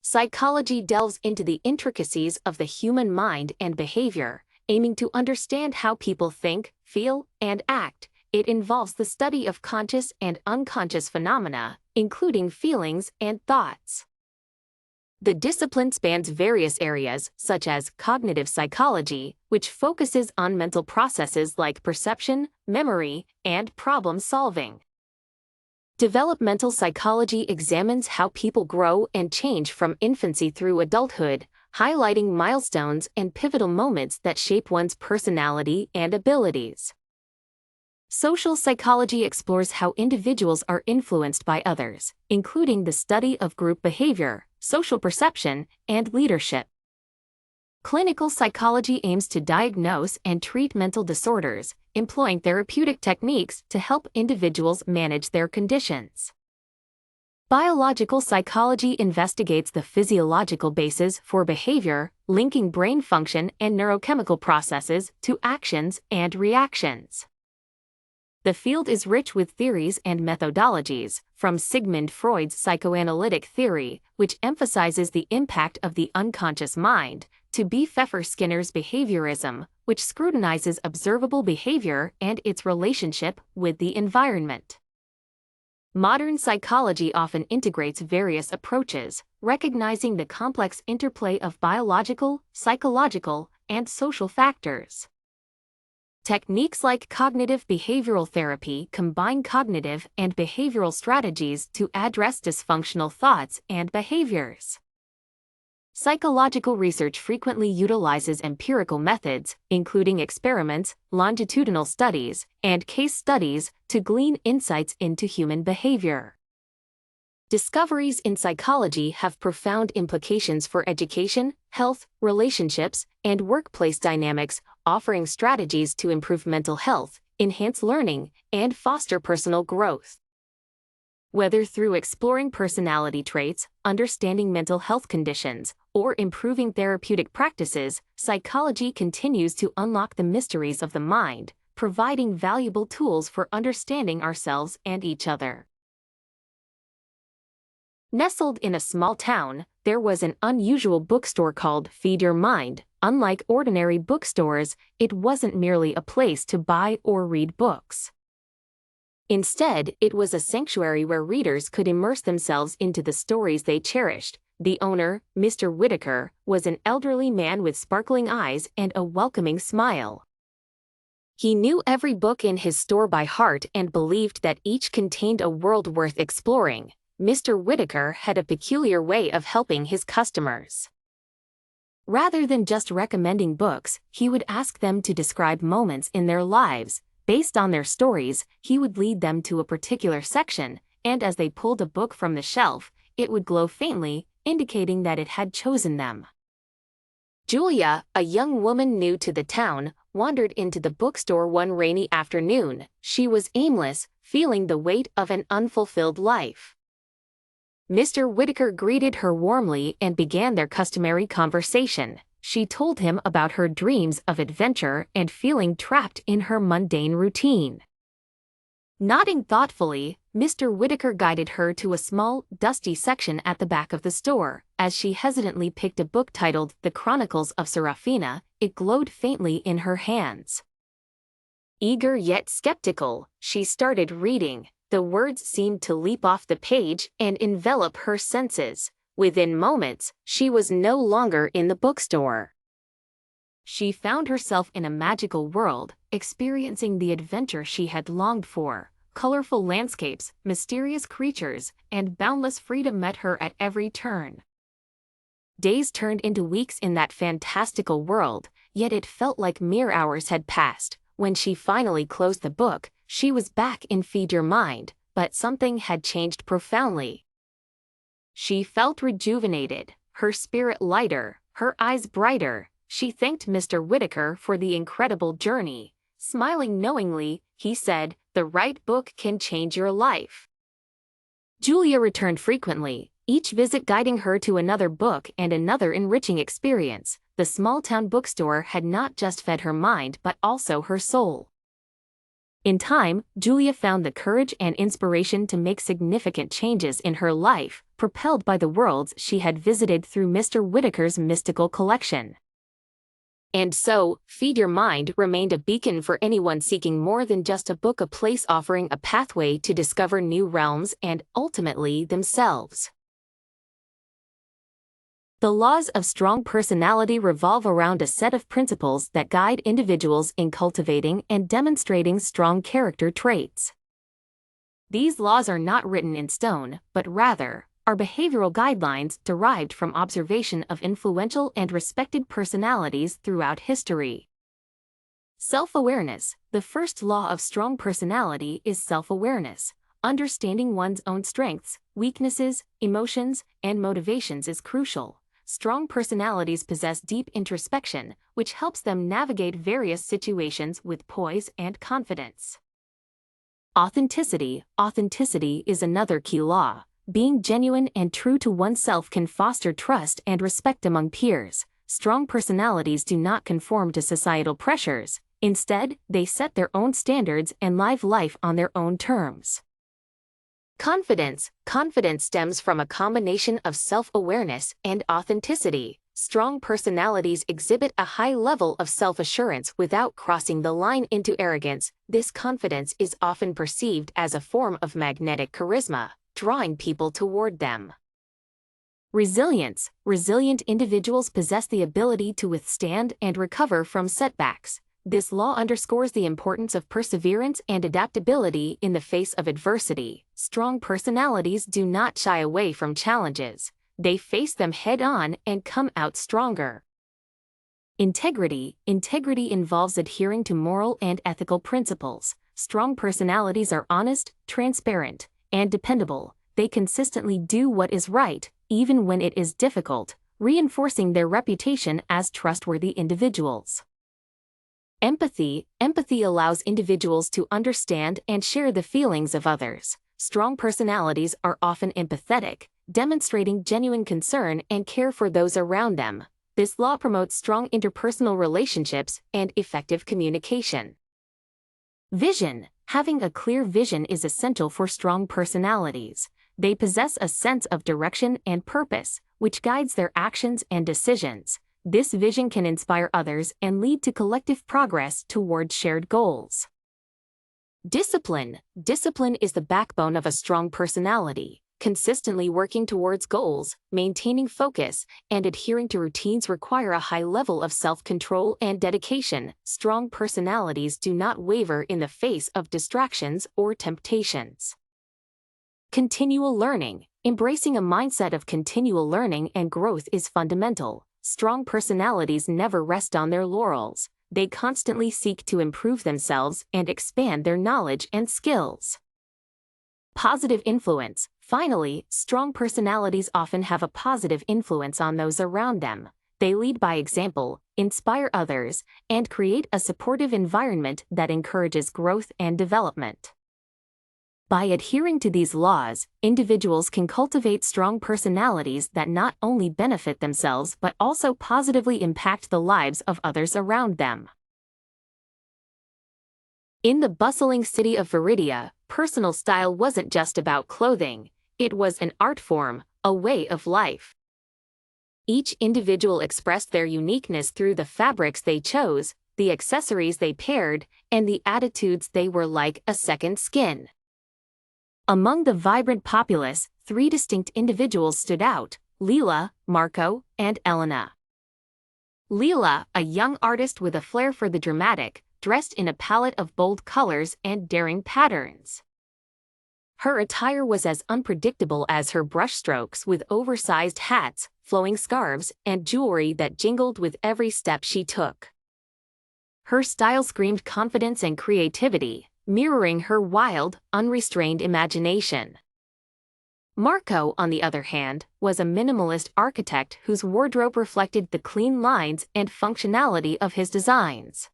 Psychology delves into the intricacies of the human mind and behavior, aiming to understand how people think, feel, and act. It involves the study of conscious and unconscious phenomena, including feelings and thoughts. The discipline spans various areas, such as cognitive psychology, which focuses on mental processes like perception, memory, and problem solving. Developmental psychology examines how people grow and change from infancy through adulthood, highlighting milestones and pivotal moments that shape one's personality and abilities. Social psychology explores how individuals are influenced by others, including the study of group behavior, social perception, and leadership. Clinical psychology aims to diagnose and treat mental disorders, employing therapeutic techniques to help individuals manage their conditions. Biological psychology investigates the physiological basis for behavior, linking brain function and neurochemical processes to actions and reactions. The field is rich with theories and methodologies, from Sigmund Freud's psychoanalytic theory, which emphasizes the impact of the unconscious mind, to B. Pfeffer Skinner's behaviorism, which scrutinizes observable behavior and its relationship with the environment. Modern psychology often integrates various approaches, recognizing the complex interplay of biological, psychological, and social factors. Techniques like cognitive behavioral therapy combine cognitive and behavioral strategies to address dysfunctional thoughts and behaviors. Psychological research frequently utilizes empirical methods, including experiments, longitudinal studies, and case studies, to glean insights into human behavior. Discoveries in psychology have profound implications for education, health, relationships, and workplace dynamics, offering strategies to improve mental health, enhance learning, and foster personal growth. Whether through exploring personality traits, understanding mental health conditions, or improving therapeutic practices, psychology continues to unlock the mysteries of the mind, providing valuable tools for understanding ourselves and each other. Nestled in a small town, there was an unusual bookstore called Feed Your Mind. Unlike ordinary bookstores, it wasn't merely a place to buy or read books. Instead, it was a sanctuary where readers could immerse themselves into the stories they cherished. The owner, Mr. Whitaker, was an elderly man with sparkling eyes and a welcoming smile. He knew every book in his store by heart and believed that each contained a world worth exploring. Mr. Whitaker had a peculiar way of helping his customers. Rather than just recommending books, he would ask them to describe moments in their lives. Based on their stories, he would lead them to a particular section, and as they pulled a book from the shelf, it would glow faintly, indicating that it had chosen them. Julia, a young woman new to the town, wandered into the bookstore one rainy afternoon. She was aimless, feeling the weight of an unfulfilled life. Mr. Whitaker greeted her warmly and began their customary conversation. She told him about her dreams of adventure and feeling trapped in her mundane routine. Nodding thoughtfully, Mr. Whitaker guided her to a small, dusty section at the back of the store. As she hesitantly picked a book titled The Chronicles of Serafina, it glowed faintly in her hands. Eager yet skeptical, she started reading. The words seemed to leap off the page and envelop her senses. Within moments, she was no longer in the bookstore. She found herself in a magical world, experiencing the adventure she had longed for. Colorful landscapes, mysterious creatures, and boundless freedom met her at every turn. Days turned into weeks in that fantastical world, yet it felt like mere hours had passed. When she finally closed the book, she was back in Feed Your Mind, but something had changed profoundly. She felt rejuvenated, her spirit lighter, her eyes brighter. She thanked Mr. Whitaker for the incredible journey. Smiling knowingly, he said, "The right book can change your life." Julia returned frequently, each visit guiding her to another book and another enriching experience. The small-town bookstore had not just fed her mind but also her soul. In time, Julia found the courage and inspiration to make significant changes in her life. propelled by the worlds she had visited through Mr. Whitaker's mystical collection. And so, Feed Your Mind remained a beacon for anyone seeking more than just a book, a place offering a pathway to discover new realms and, ultimately, themselves. The laws of strong personality revolve around a set of principles that guide individuals in cultivating and demonstrating strong character traits. These laws are not written in stone, but rather, are behavioral guidelines derived from observation of influential and respected personalities throughout history. Self-awareness. The first law of strong personality is self-awareness. Understanding one's own strengths, weaknesses, emotions, and motivations is crucial. Strong personalities possess deep introspection, which helps them navigate various situations with poise and confidence. Authenticity. Authenticity is another key law. Being genuine and true to oneself can foster trust and respect among peers. Strong personalities do not conform to societal pressures. Instead, they set their own standards and live life on their own terms. Confidence. Confidence stems from a combination of self-awareness and authenticity. Strong personalities exhibit a high level of self-assurance without crossing the line into arrogance. This confidence is often perceived as a form of magnetic charisma, drawing people toward them. Resilience. Resilient individuals possess the ability to withstand and recover from setbacks. This law underscores the importance of perseverance and adaptability in the face of adversity. Strong personalities do not shy away from challenges. They face them head-on and come out stronger. Integrity. Integrity involves adhering to moral and ethical principles. Strong personalities are honest, transparent, and dependable. They consistently do what is right, even when it is difficult, reinforcing their reputation as trustworthy individuals. Empathy. Empathy allows individuals to understand and share the feelings of others. Strong personalities are often empathetic, demonstrating genuine concern and care for those around them. This law promotes strong interpersonal relationships and effective communication. Vision. Having a clear vision is essential for strong personalities. They possess a sense of direction and purpose, which guides their actions and decisions. This vision can inspire others and lead to collective progress toward shared goals. Discipline. Discipline is the backbone of a strong personality. Consistently working towards goals, maintaining focus, and adhering to routines require a high level of self-control and dedication. Strong personalities do not waver in the face of distractions or temptations. Continual learning. Embracing a mindset of continual learning and growth is fundamental. Strong personalities never rest on their laurels. They constantly seek to improve themselves and expand their knowledge and skills. Positive influence. Finally, strong personalities often have a positive influence on those around them. They lead by example, inspire others, and create a supportive environment that encourages growth and development. By adhering to these laws, individuals can cultivate strong personalities that not only benefit themselves but also positively impact the lives of others around them. In the bustling city of Viridia, personal style wasn't just about clothing, it was an art form, a way of life. Each individual expressed their uniqueness through the fabrics they chose, the accessories they paired, and the attitudes they were like a second skin. Among the vibrant populace, 3 distinct individuals stood out: Leela, Marco, and Elena. Leela, a young artist with a flair for the dramatic, dressed in a palette of bold colors and daring patterns. Her attire was as unpredictable as her brushstrokes, with oversized hats, flowing scarves, and jewelry that jingled with every step she took. Her style screamed confidence and creativity, mirroring her wild, unrestrained imagination. Marco, on the other hand, was a minimalist architect whose wardrobe reflected the clean lines and functionality of his designs.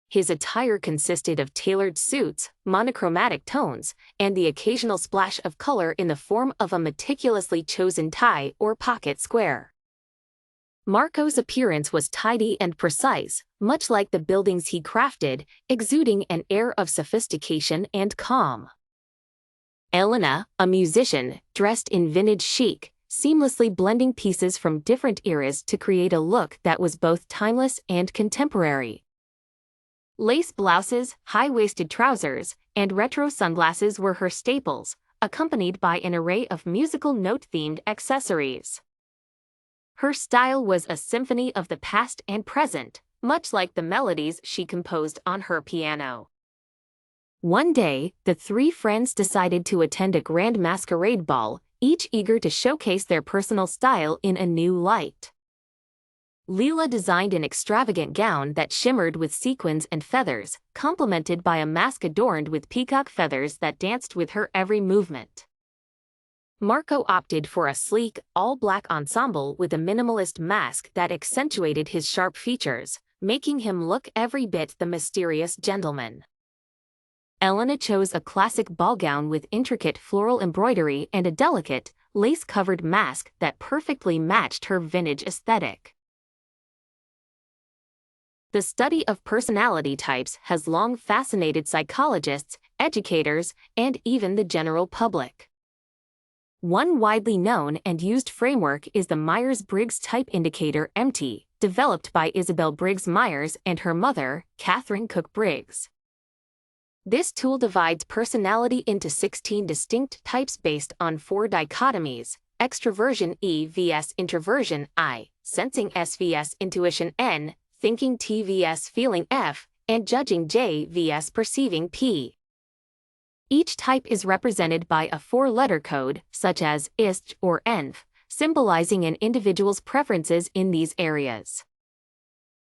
His attire consisted of tailored suits, monochromatic tones, and the occasional splash of color in the form of a meticulously chosen tie or pocket square. Marco's appearance was tidy and precise, much like the buildings he crafted, exuding an air of sophistication and calm. Elena, a musician, dressed in vintage chic, seamlessly blending pieces from different eras to create a look that was both timeless and contemporary. Lace blouses, high-waisted trousers, and retro sunglasses were her staples, accompanied by an array of musical note-themed accessories. Her style was a symphony of the past and present, much like the melodies she composed on her piano. One day, the three friends decided to attend a grand masquerade ball, each eager to showcase their personal style in a new light. Leela designed an extravagant gown that shimmered with sequins and feathers, complemented by a mask adorned with peacock feathers that danced with her every movement. Marco opted for a sleek, all-black ensemble with a minimalist mask that accentuated his sharp features, making him look every bit the mysterious gentleman. Elena chose a classic ball gown with intricate floral embroidery and a delicate, lace-covered mask that perfectly matched her vintage aesthetic. The study of personality types has long fascinated psychologists, educators, and even the general public. One widely known and used framework is the Myers-Briggs Type Indicator (MT), developed by Isabel Briggs Myers and her mother, Catherine Cook Briggs. This tool divides personality into 16 distinct types based on 4 dichotomies: extroversion E vs introversion I, sensing S vs intuition N, thinking T vs feeling F, and judging J vs perceiving P. Each type is represented by a 4-letter code, such as IST or ENF, symbolizing an individual's preferences in these areas.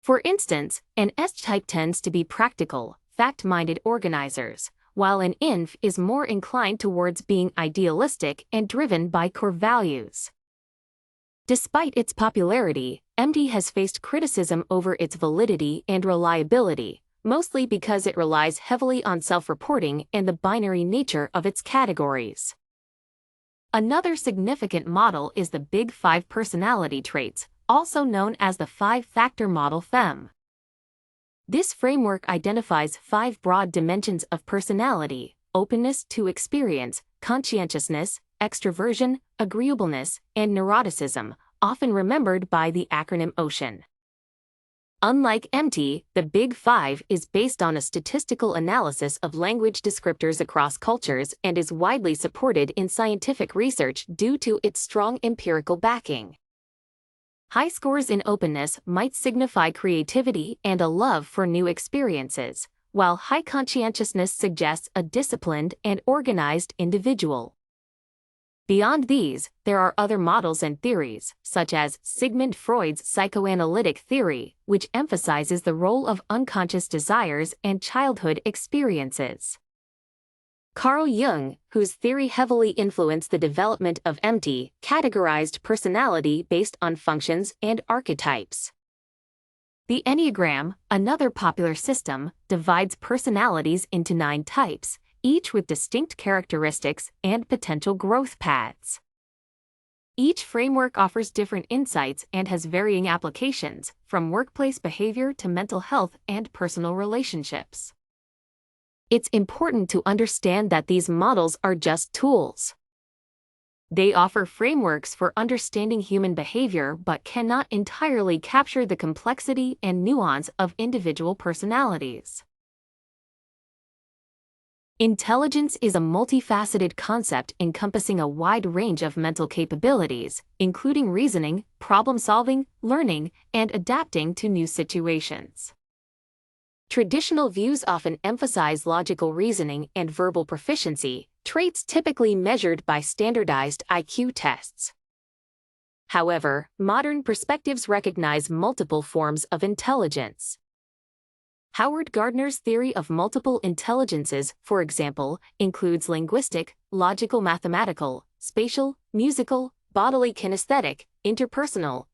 For instance, an S type tends to be practical, fact-minded organizers, while an INF is more inclined towards being idealistic and driven by core values. Despite its popularity, MD has faced criticism over its validity and reliability, mostly because it relies heavily on self-reporting and the binary nature of its categories. Another significant model is the Big Five personality traits, also known as the 5-factor model FEM. This framework identifies 5 broad dimensions of personality: openness to experience, conscientiousness, extroversion, agreeableness, and neuroticism, often remembered by the acronym OCEAN. Unlike MT, the Big Five is based on a statistical analysis of language descriptors across cultures and is widely supported in scientific research due to its strong empirical backing. High scores in openness might signify creativity and a love for new experiences, while high conscientiousness suggests a disciplined and organized individual. Beyond these, there are other models and theories, such as Sigmund Freud's psychoanalytic theory, which emphasizes the role of unconscious desires and childhood experiences. Carl Jung, whose theory heavily influenced the development of MT, categorized personality based on functions and archetypes. The Enneagram, another popular system, divides personalities into 9 types, each with distinct characteristics and potential growth paths. Each framework offers different insights and has varying applications, from workplace behavior to mental health and personal relationships. It's important to understand that these models are just tools. They offer frameworks for understanding human behavior but cannot entirely capture the complexity and nuance of individual personalities. Intelligence is a multifaceted concept encompassing a wide range of mental capabilities, including reasoning, problem-solving, learning, and adapting to new situations. Traditional views often emphasize logical reasoning and verbal proficiency, traits typically measured by standardized IQ tests. However, modern perspectives recognize multiple forms of intelligence. Howard Gardner's theory of multiple intelligences, for example, includes linguistic, logical mathematical, spatial, musical, bodily kinesthetic, interpersonal,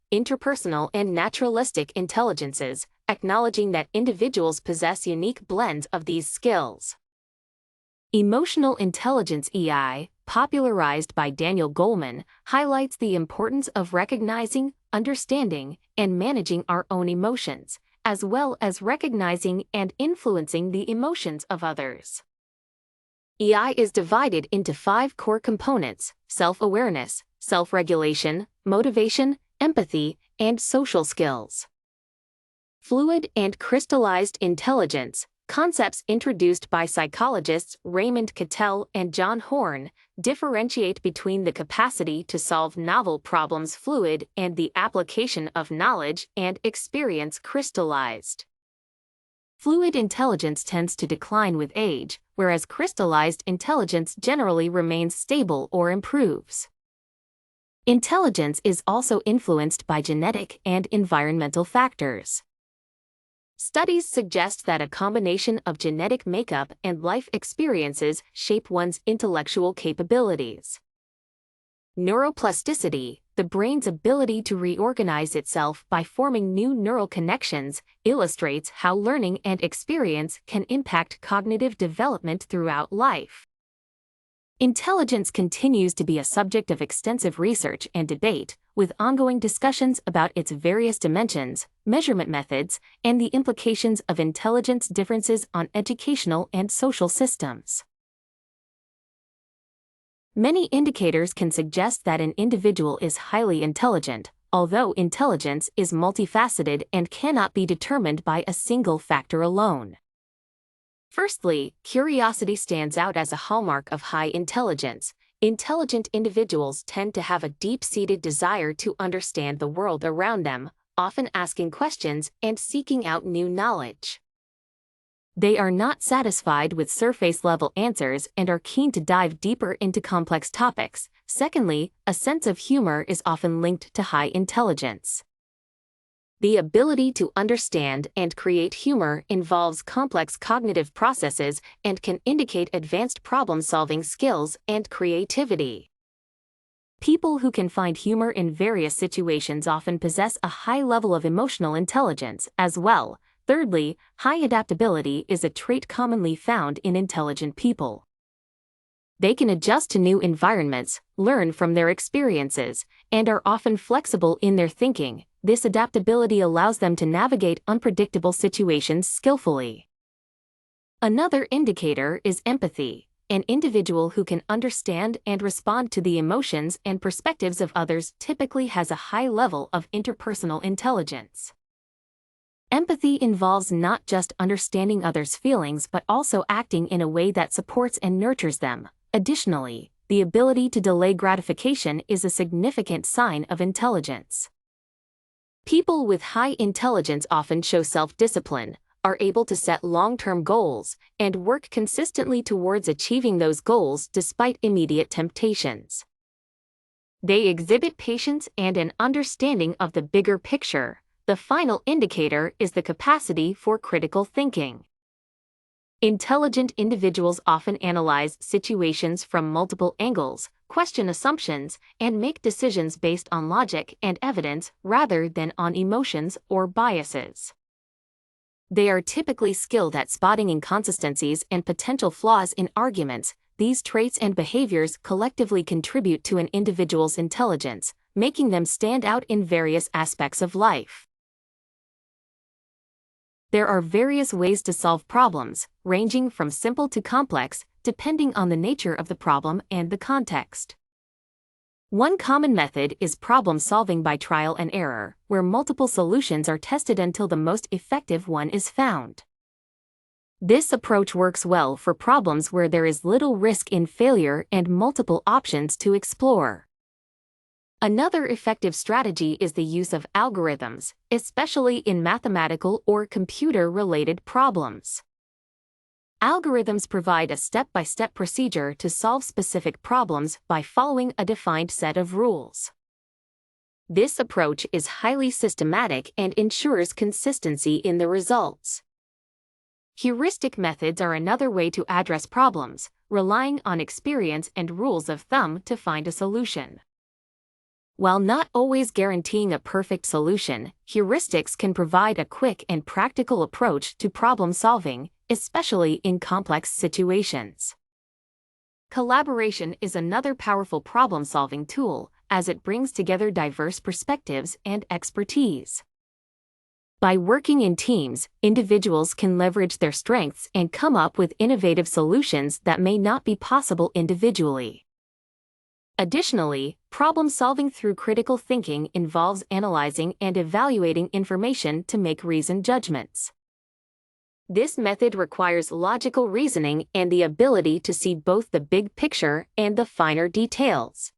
and naturalistic intelligences, acknowledging that individuals possess unique blends of these skills. Emotional intelligence (EI), popularized by Daniel Goleman, highlights the importance of recognizing, understanding, and managing our own emotions, as well as recognizing and influencing the emotions of others. EI is divided into 5 core components: self-awareness, self-regulation, motivation, empathy, and social skills. Fluid and crystallized intelligence, concepts introduced by psychologists Raymond Cattell and John Horn, differentiate between the capacity to solve novel problems fluid and the application of knowledge and experience crystallized. Fluid intelligence tends to decline with age, whereas crystallized intelligence generally remains stable or improves. Intelligence is also influenced by genetic and environmental factors. Studies suggest that a combination of genetic makeup and life experiences shape one's intellectual capabilities. Neuroplasticity, the brain's ability to reorganize itself by forming new neural connections, illustrates how learning and experience can impact cognitive development throughout life. Intelligence continues to be a subject of extensive research and debate, with ongoing discussions about its various dimensions, measurement methods, and the implications of intelligence differences on educational and social systems. Many indicators can suggest that an individual is highly intelligent, although intelligence is multifaceted and cannot be determined by a single factor alone. Firstly, curiosity stands out as a hallmark of high intelligence. Intelligent individuals tend to have a deep-seated desire to understand the world around them, often asking questions and seeking out new knowledge. They are not satisfied with surface-level answers and are keen to dive deeper into complex topics. Secondly, a sense of humor is often linked to high intelligence. The ability to understand and create humor involves complex cognitive processes and can indicate advanced problem-solving skills and creativity. People who can find humor in various situations often possess a high level of emotional intelligence as well. Thirdly, high adaptability is a trait commonly found in intelligent people. They can adjust to new environments, learn from their experiences, and are often flexible in their thinking. This adaptability allows them to navigate unpredictable situations skillfully. Another indicator is empathy. An individual who can understand and respond to the emotions and perspectives of others typically has a high level of interpersonal intelligence. Empathy involves not just understanding others' feelings but also acting in a way that supports and nurtures them. Additionally, the ability to delay gratification is a significant sign of intelligence. People with high intelligence often show self-discipline, are able to set long-term goals, and work consistently towards achieving those goals despite immediate temptations. They exhibit patience and an understanding of the bigger picture. The final indicator is the capacity for critical thinking. Intelligent individuals often analyze situations from multiple angles, question assumptions, and make decisions based on logic and evidence rather than on emotions or biases. They are typically skilled at spotting inconsistencies and potential flaws in arguments. These traits and behaviors collectively contribute to an individual's intelligence, making them stand out in various aspects of life. There are various ways to solve problems, ranging from simple to complex, depending on the nature of the problem and the context. One common method is problem solving by trial and error, where multiple solutions are tested until the most effective one is found. This approach works well for problems where there is little risk in failure and multiple options to explore. Another effective strategy is the use of algorithms, especially in mathematical or computer-related problems. Algorithms provide a step-by-step procedure to solve specific problems by following a defined set of rules. This approach is highly systematic and ensures consistency in the results. Heuristic methods are another way to address problems, relying on experience and rules of thumb to find a solution. While not always guaranteeing a perfect solution, heuristics can provide a quick and practical approach to problem solving, especially in complex situations. Collaboration is another powerful problem-solving tool, as it brings together diverse perspectives and expertise. By working in teams, individuals can leverage their strengths and come up with innovative solutions that may not be possible individually. Additionally, problem-solving through critical thinking involves analyzing and evaluating information to make reasoned judgments. This method requires logical reasoning and the ability to see both the big picture and the finer details.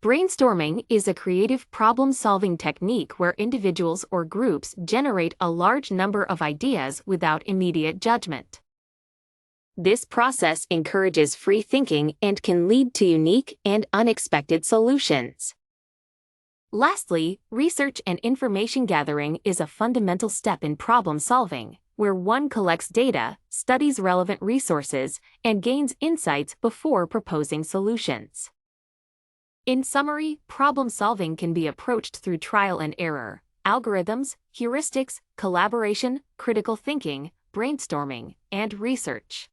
Brainstorming is a creative problem-solving technique where individuals or groups generate a large number of ideas without immediate judgment. This process encourages free thinking and can lead to unique and unexpected solutions. Lastly, research and information gathering is a fundamental step in problem solving, where one collects data, studies relevant resources, and gains insights before proposing solutions. In summary, problem solving can be approached through trial and error, algorithms, heuristics, collaboration, critical thinking, brainstorming, and research.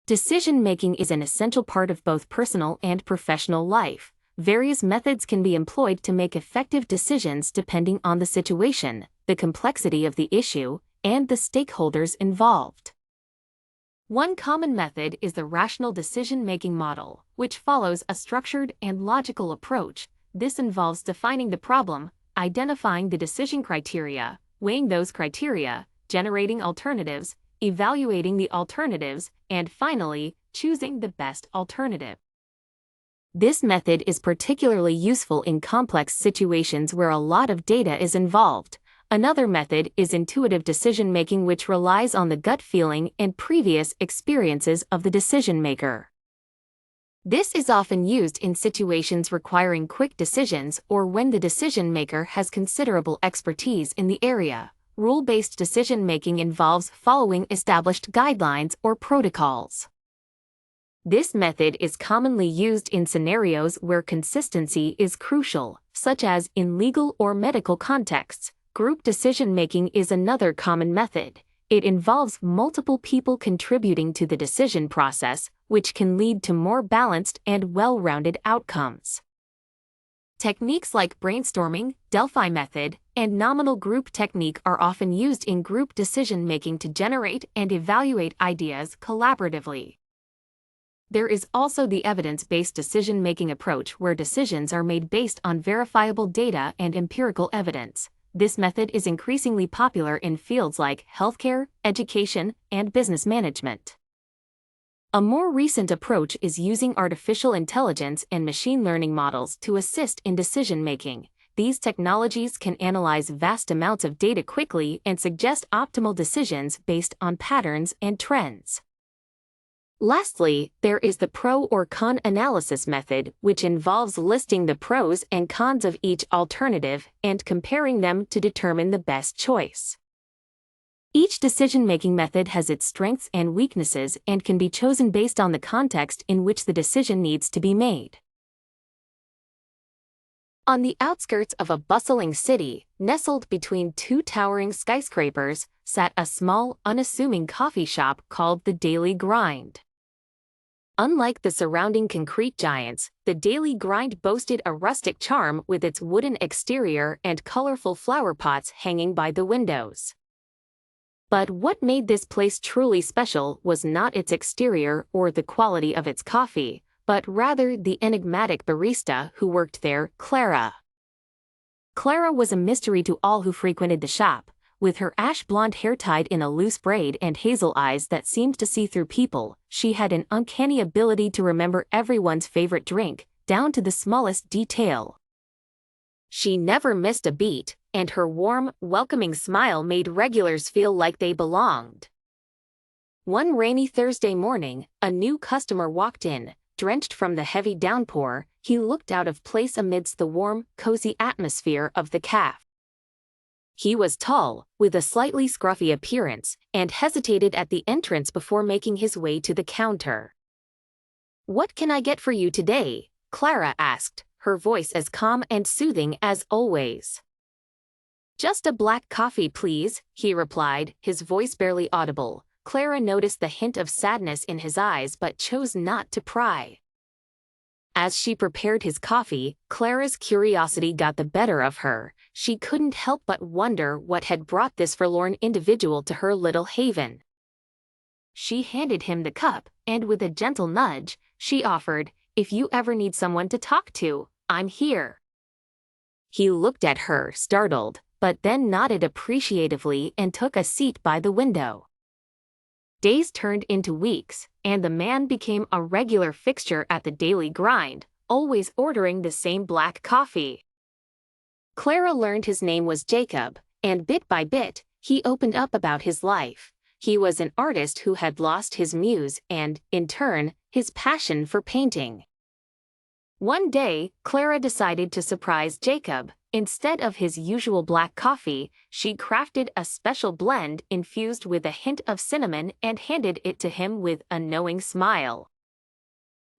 Decision-making is an essential part of both personal and professional life. Various methods can be employed to make effective decisions depending on the situation, the complexity of the issue, and the stakeholders involved. One common method is the rational decision-making model, which follows a structured and logical approach. This involves defining the problem, identifying the decision criteria, weighing those criteria, generating alternatives, evaluating the alternatives, and finally, choosing the best alternative. This method is particularly useful in complex situations where a lot of data is involved. Another method is intuitive decision-making, which relies on the gut feeling and previous experiences of the decision-maker. This is often used in situations requiring quick decisions or when the decision-maker has considerable expertise in the area. Rule-based decision-making involves following established guidelines or protocols. This method is commonly used in scenarios where consistency is crucial, such as in legal or medical contexts. Group decision-making is another common method. It involves multiple people contributing to the decision process, which can lead to more balanced and well-rounded outcomes. Techniques like brainstorming, Delphi method, and nominal group technique are often used in group decision-making to generate and evaluate ideas collaboratively. There is also the evidence-based decision-making approach, where decisions are made based on verifiable data and empirical evidence. This method is increasingly popular in fields like healthcare, education, and business management. A more recent approach is using artificial intelligence and machine learning models to assist in decision-making. These technologies can analyze vast amounts of data quickly and suggest optimal decisions based on patterns and trends. Lastly, there is the pro or con analysis method, which involves listing the pros and cons of each alternative and comparing them to determine the best choice. Each decision-making method has its strengths and weaknesses and can be chosen based on the context in which the decision needs to be made. On the outskirts of a bustling city, nestled between two towering skyscrapers, sat a small, unassuming coffee shop called the Daily Grind. Unlike the surrounding concrete giants, the Daily Grind boasted a rustic charm with its wooden exterior and colorful flower pots hanging by the windows. But what made this place truly special was not its exterior or the quality of its coffee, but rather the enigmatic barista who worked there, Clara. Clara was a mystery to all who frequented the shop. With her ash-blonde hair tied in a loose braid and hazel eyes that seemed to see through people, she had an uncanny ability to remember everyone's favorite drink, down to the smallest detail. She never missed a beat, and her warm, welcoming smile made regulars feel like they belonged. One rainy Thursday morning, a new customer walked in. Drenched from the heavy downpour, he looked out of place amidst the warm, cozy atmosphere of the cafe. He was tall, with a slightly scruffy appearance, and hesitated at the entrance before making his way to the counter. "What can I get for you today?" Clara asked, her voice as calm and soothing as always. "Just a black coffee, please," he replied, his voice barely audible. Clara noticed the hint of sadness in his eyes but chose not to pry. As she prepared his coffee, Clara's curiosity got the better of her. She couldn't help but wonder what had brought this forlorn individual to her little haven. She handed him the cup, and with a gentle nudge, she offered, "If you ever need someone to talk to, I'm here." He looked at her, startled, but then nodded appreciatively and took a seat by the window. Days turned into weeks, and the man became a regular fixture at the daily grind, always ordering the same black coffee. Clara learned his name was Jacob, and bit by bit, he opened up about his life. He was an artist who had lost his muse and, in turn, his passion for painting. One day, Clara decided to surprise Jacob. Instead of his usual black coffee, she crafted a special blend infused with a hint of cinnamon and handed it to him with a knowing smile.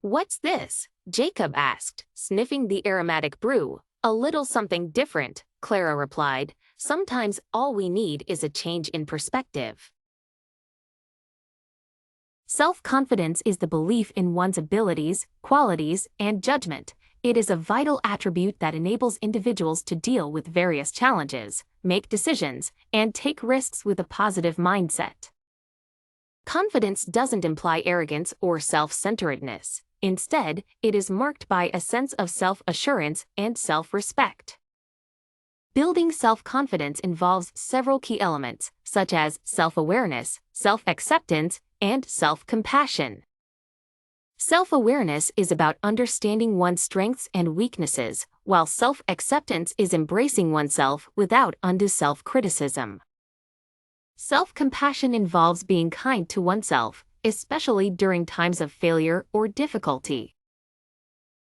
"What's this?" Jacob asked, sniffing the aromatic brew. "A little something different," Clara replied. "Sometimes all we need is a change in perspective." Self-confidence is the belief in one's abilities, qualities, and judgment. It is a vital attribute that enables individuals to deal with various challenges, make decisions, and take risks with a positive mindset. Confidence doesn't imply arrogance or self-centeredness. Instead, it is marked by a sense of self-assurance and self-respect. Building self-confidence involves several key elements, such as self-awareness, self-acceptance, and self-compassion. Self-awareness is about understanding one's strengths and weaknesses, while self-acceptance is embracing oneself without undue self-criticism. Self-compassion involves being kind to oneself, especially during times of failure or difficulty.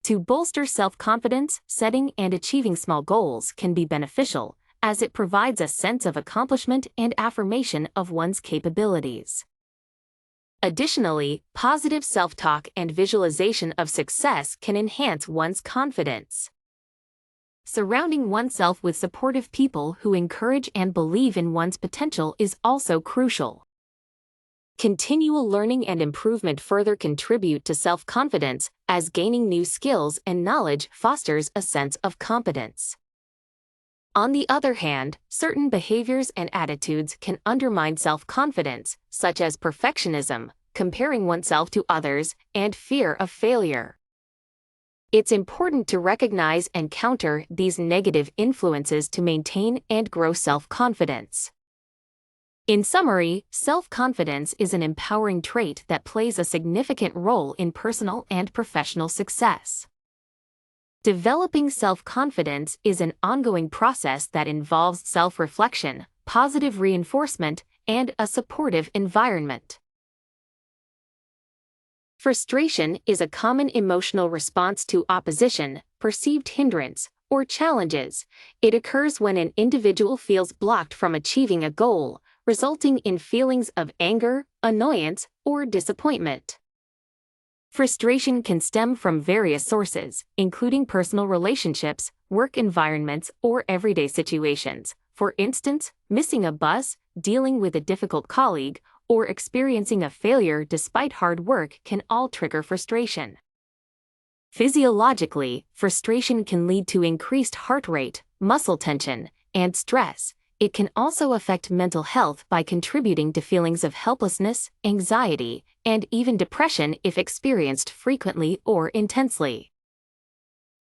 To bolster self-confidence, setting and achieving small goals can be beneficial, as it provides a sense of accomplishment and affirmation of one's capabilities. Additionally, positive self-talk and visualization of success can enhance one's confidence. Surrounding oneself with supportive people who encourage and believe in one's potential is also crucial. Continual learning and improvement further contribute to self-confidence, as gaining new skills and knowledge fosters a sense of competence. On the other hand, certain behaviors and attitudes can undermine self-confidence, such as perfectionism, comparing oneself to others, and fear of failure. It's important to recognize and counter these negative influences to maintain and grow self-confidence. In summary, self-confidence is an empowering trait that plays a significant role in personal and professional success. Developing self-confidence is an ongoing process that involves self-reflection, positive reinforcement, and a supportive environment. Frustration is a common emotional response to opposition, perceived hindrance, or challenges. It occurs when an individual feels blocked from achieving a goal, resulting in feelings of anger, annoyance, or disappointment. Frustration can stem from various sources, including personal relationships, work environments, or everyday situations. For instance, missing a bus, dealing with a difficult colleague, or experiencing a failure despite hard work can all trigger frustration. Physiologically, frustration can lead to increased heart rate, muscle tension, and stress. It can also affect mental health by contributing to feelings of helplessness, anxiety, and even depression if experienced frequently or intensely.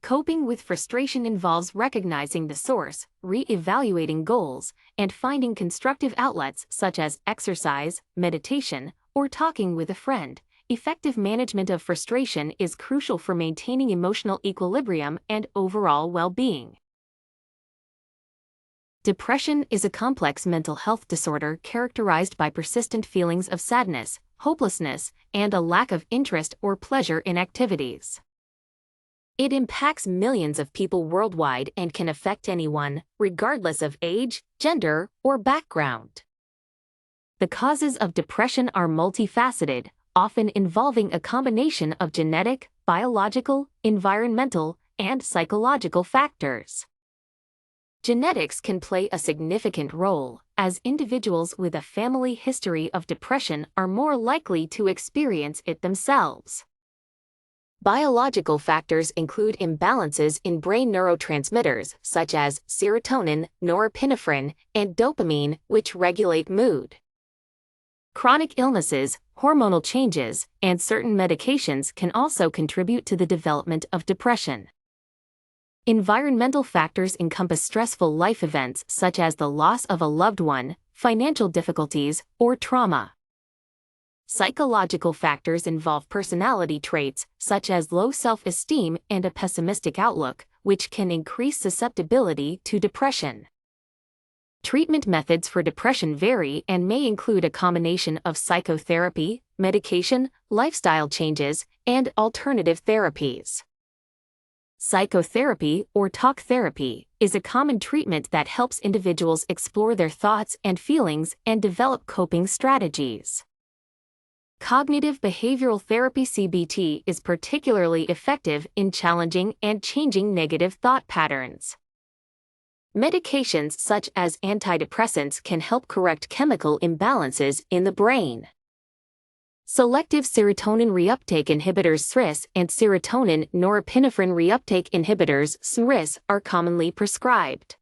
Coping with frustration involves recognizing the source, re-evaluating goals, and finding constructive outlets such as exercise, meditation, or talking with a friend. Effective management of frustration is crucial for maintaining emotional equilibrium and overall well-being. Depression is a complex mental health disorder characterized by persistent feelings of sadness, hopelessness, and a lack of interest or pleasure in activities. It impacts millions of people worldwide and can affect anyone, regardless of age, gender, or background. The causes of depression are multifaceted, often involving a combination of genetic, biological, environmental, and psychological factors. Genetics can play a significant role, as individuals with a family history of depression are more likely to experience it themselves. Biological factors include imbalances in brain neurotransmitters such as serotonin, norepinephrine, and dopamine, which regulate mood. Chronic illnesses, hormonal changes, and certain medications can also contribute to the development of depression. Environmental factors encompass stressful life events such as the loss of a loved one, financial difficulties, or trauma. Psychological factors involve personality traits, such as low self-esteem and a pessimistic outlook, which can increase susceptibility to depression. Treatment methods for depression vary and may include a combination of psychotherapy, medication, lifestyle changes, and alternative therapies. Psychotherapy, or talk therapy, is a common treatment that helps individuals explore their thoughts and feelings and develop coping strategies. Cognitive behavioral therapy (CBT) is particularly effective in challenging and changing negative thought patterns. Medications such as antidepressants can help correct chemical imbalances in the brain. Selective serotonin reuptake inhibitors (SRIS) and serotonin norepinephrine reuptake inhibitors (SNRIS) are commonly prescribed.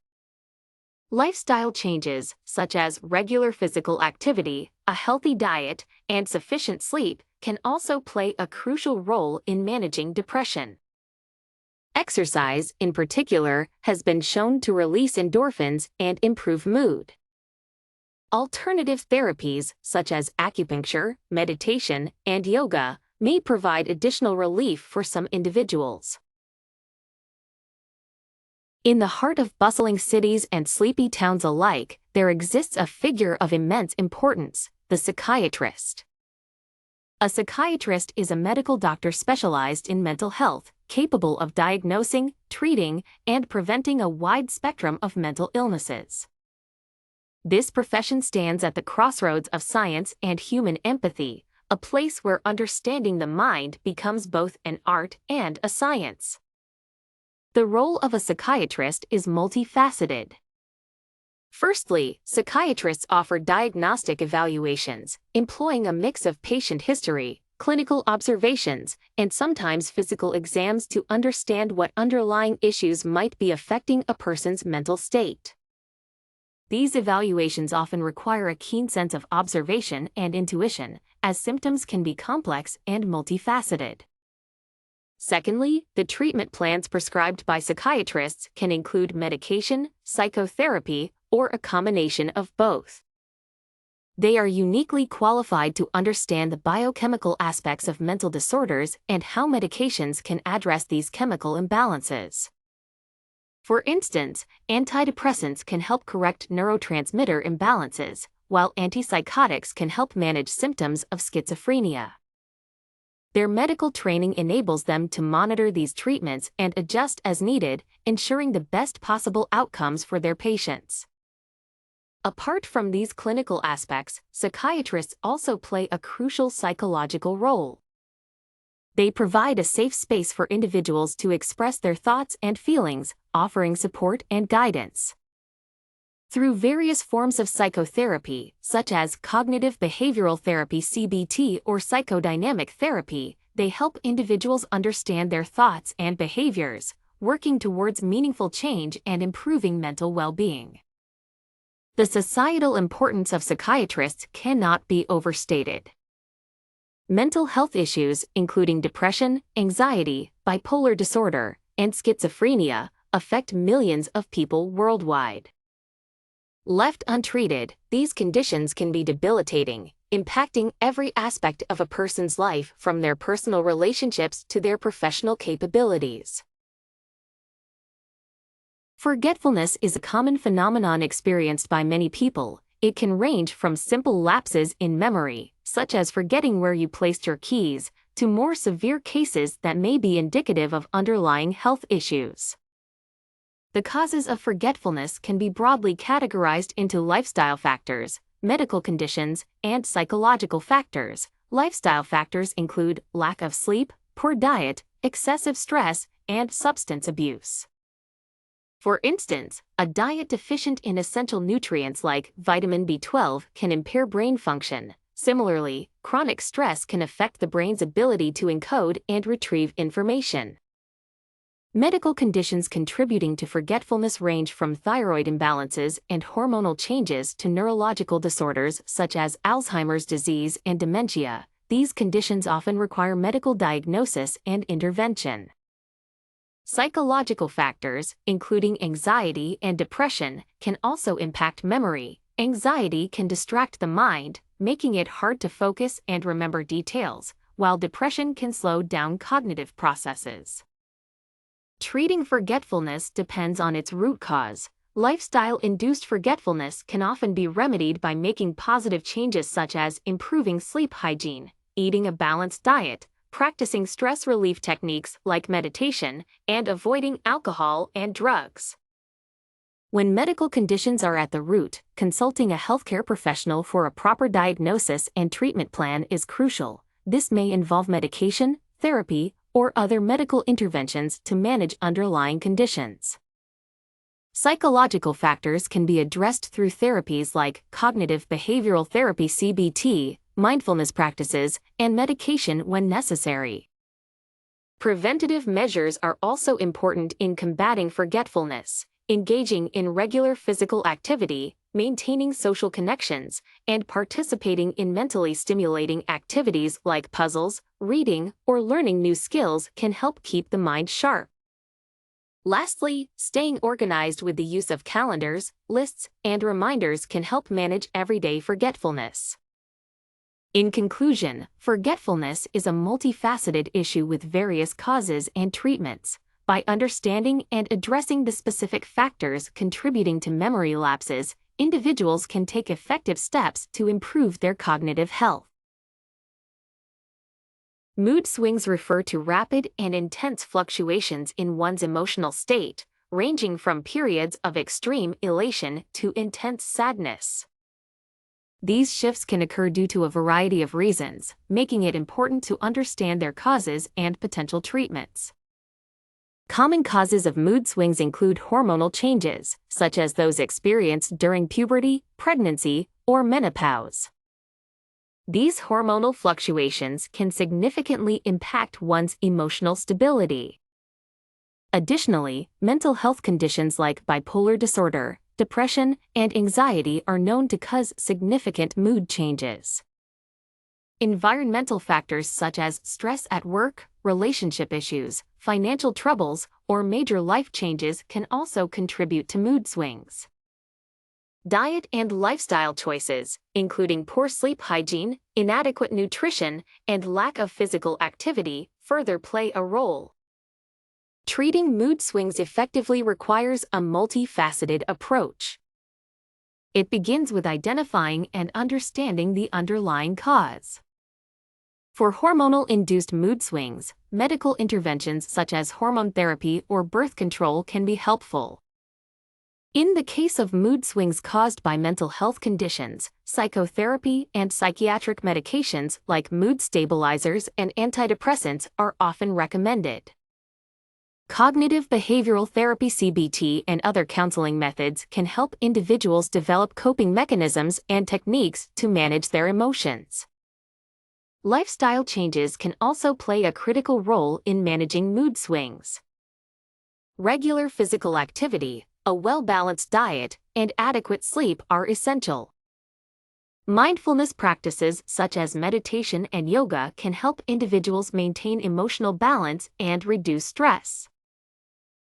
Lifestyle changes, such as regular physical activity, a healthy diet, and sufficient sleep, can also play a crucial role in managing depression. Exercise, in particular, has been shown to release endorphins and improve mood. Alternative therapies, such as acupuncture, meditation, and yoga, may provide additional relief for some individuals. In the heart of bustling cities and sleepy towns alike, there exists a figure of immense importance: the psychiatrist. A psychiatrist is a medical doctor specialized in mental health, capable of diagnosing, treating, and preventing a wide spectrum of mental illnesses. This profession stands at the crossroads of science and human empathy, a place where understanding the mind becomes both an art and a science. The role of a psychiatrist is multifaceted. Firstly, psychiatrists offer diagnostic evaluations, employing a mix of patient history, clinical observations, and sometimes physical exams to understand what underlying issues might be affecting a person's mental state. These evaluations often require a keen sense of observation and intuition, as symptoms can be complex and multifaceted. Secondly, the treatment plans prescribed by psychiatrists can include medication, psychotherapy, or a combination of both. They are uniquely qualified to understand the biochemical aspects of mental disorders and how medications can address these chemical imbalances. For instance, antidepressants can help correct neurotransmitter imbalances, while antipsychotics can help manage symptoms of schizophrenia. Their medical training enables them to monitor these treatments and adjust as needed, ensuring the best possible outcomes for their patients. Apart from these clinical aspects, psychiatrists also play a crucial psychological role. They provide a safe space for individuals to express their thoughts and feelings, offering support and guidance. Through various forms of psychotherapy, such as cognitive behavioral therapy (CBT) or psychodynamic therapy, they help individuals understand their thoughts and behaviors, working towards meaningful change and improving mental well-being. The societal importance of psychiatrists cannot be overstated. Mental health issues, including depression, anxiety, bipolar disorder, and schizophrenia, affect millions of people worldwide. Left untreated, these conditions can be debilitating, impacting every aspect of a person's life from their personal relationships to their professional capabilities. Forgetfulness is a common phenomenon experienced by many people. It can range from simple lapses in memory, such as forgetting where you placed your keys, to more severe cases that may be indicative of underlying health issues. The causes of forgetfulness can be broadly categorized into lifestyle factors, medical conditions, and psychological factors. Lifestyle factors include lack of sleep, poor diet, excessive stress, and substance abuse. For instance, a diet deficient in essential nutrients like vitamin B12 can impair brain function, Similarly, chronic stress can affect the brain's ability to encode and retrieve information. Medical conditions contributing to forgetfulness range from thyroid imbalances and hormonal changes to neurological disorders such as Alzheimer's disease and dementia. These conditions often require medical diagnosis and intervention. Psychological factors, including anxiety and depression, can also impact memory. Anxiety can distract the mind, making it hard to focus and remember details, while depression can slow down cognitive processes. Treating forgetfulness depends on its root cause. Lifestyle-induced forgetfulness can often be remedied by making positive changes such as improving sleep hygiene, eating a balanced diet, practicing stress relief techniques like meditation, and avoiding alcohol and drugs. When medical conditions are at the root, consulting a healthcare professional for a proper diagnosis and treatment plan is crucial. This may involve medication, therapy, or other medical interventions to manage underlying conditions. Psychological factors can be addressed through therapies like cognitive behavioral therapy (CBT), mindfulness practices, and medication when necessary. Preventative measures are also important in combating forgetfulness. Engaging in regular physical activity, maintaining social connections, and participating in mentally stimulating activities like puzzles, reading, or learning new skills can help keep the mind sharp. Lastly, staying organized with the use of calendars, lists, and reminders can help manage everyday forgetfulness. In conclusion, forgetfulness is a multifaceted issue with various causes and treatments. By understanding and addressing the specific factors contributing to memory lapses, individuals can take effective steps to improve their cognitive health. Mood swings refer to rapid and intense fluctuations in one's emotional state, ranging from periods of extreme elation to intense sadness. These shifts can occur due to a variety of reasons, making it important to understand their causes and potential treatments. Common causes of mood swings include hormonal changes, such as those experienced during puberty, pregnancy, or menopause. These hormonal fluctuations can significantly impact one's emotional stability. Additionally, mental health conditions like bipolar disorder, depression, and anxiety are known to cause significant mood changes. Environmental factors such as stress at work, relationship issues, financial troubles, or major life changes can also contribute to mood swings. Diet and lifestyle choices, including poor sleep hygiene, inadequate nutrition, and lack of physical activity, further play a role. Treating mood swings effectively requires a multifaceted approach. It begins with identifying and understanding the underlying cause. For hormonal-induced mood swings, medical interventions such as hormone therapy or birth control can be helpful. In the case of mood swings caused by mental health conditions, psychotherapy and psychiatric medications like mood stabilizers and antidepressants are often recommended. Cognitive behavioral therapy (CBT) and other counseling methods can help individuals develop coping mechanisms and techniques to manage their emotions. Lifestyle changes can also play a critical role in managing mood swings. Regular physical activity, a well-balanced diet, and adequate sleep are essential. Mindfulness practices such as meditation and yoga can help individuals maintain emotional balance and reduce stress.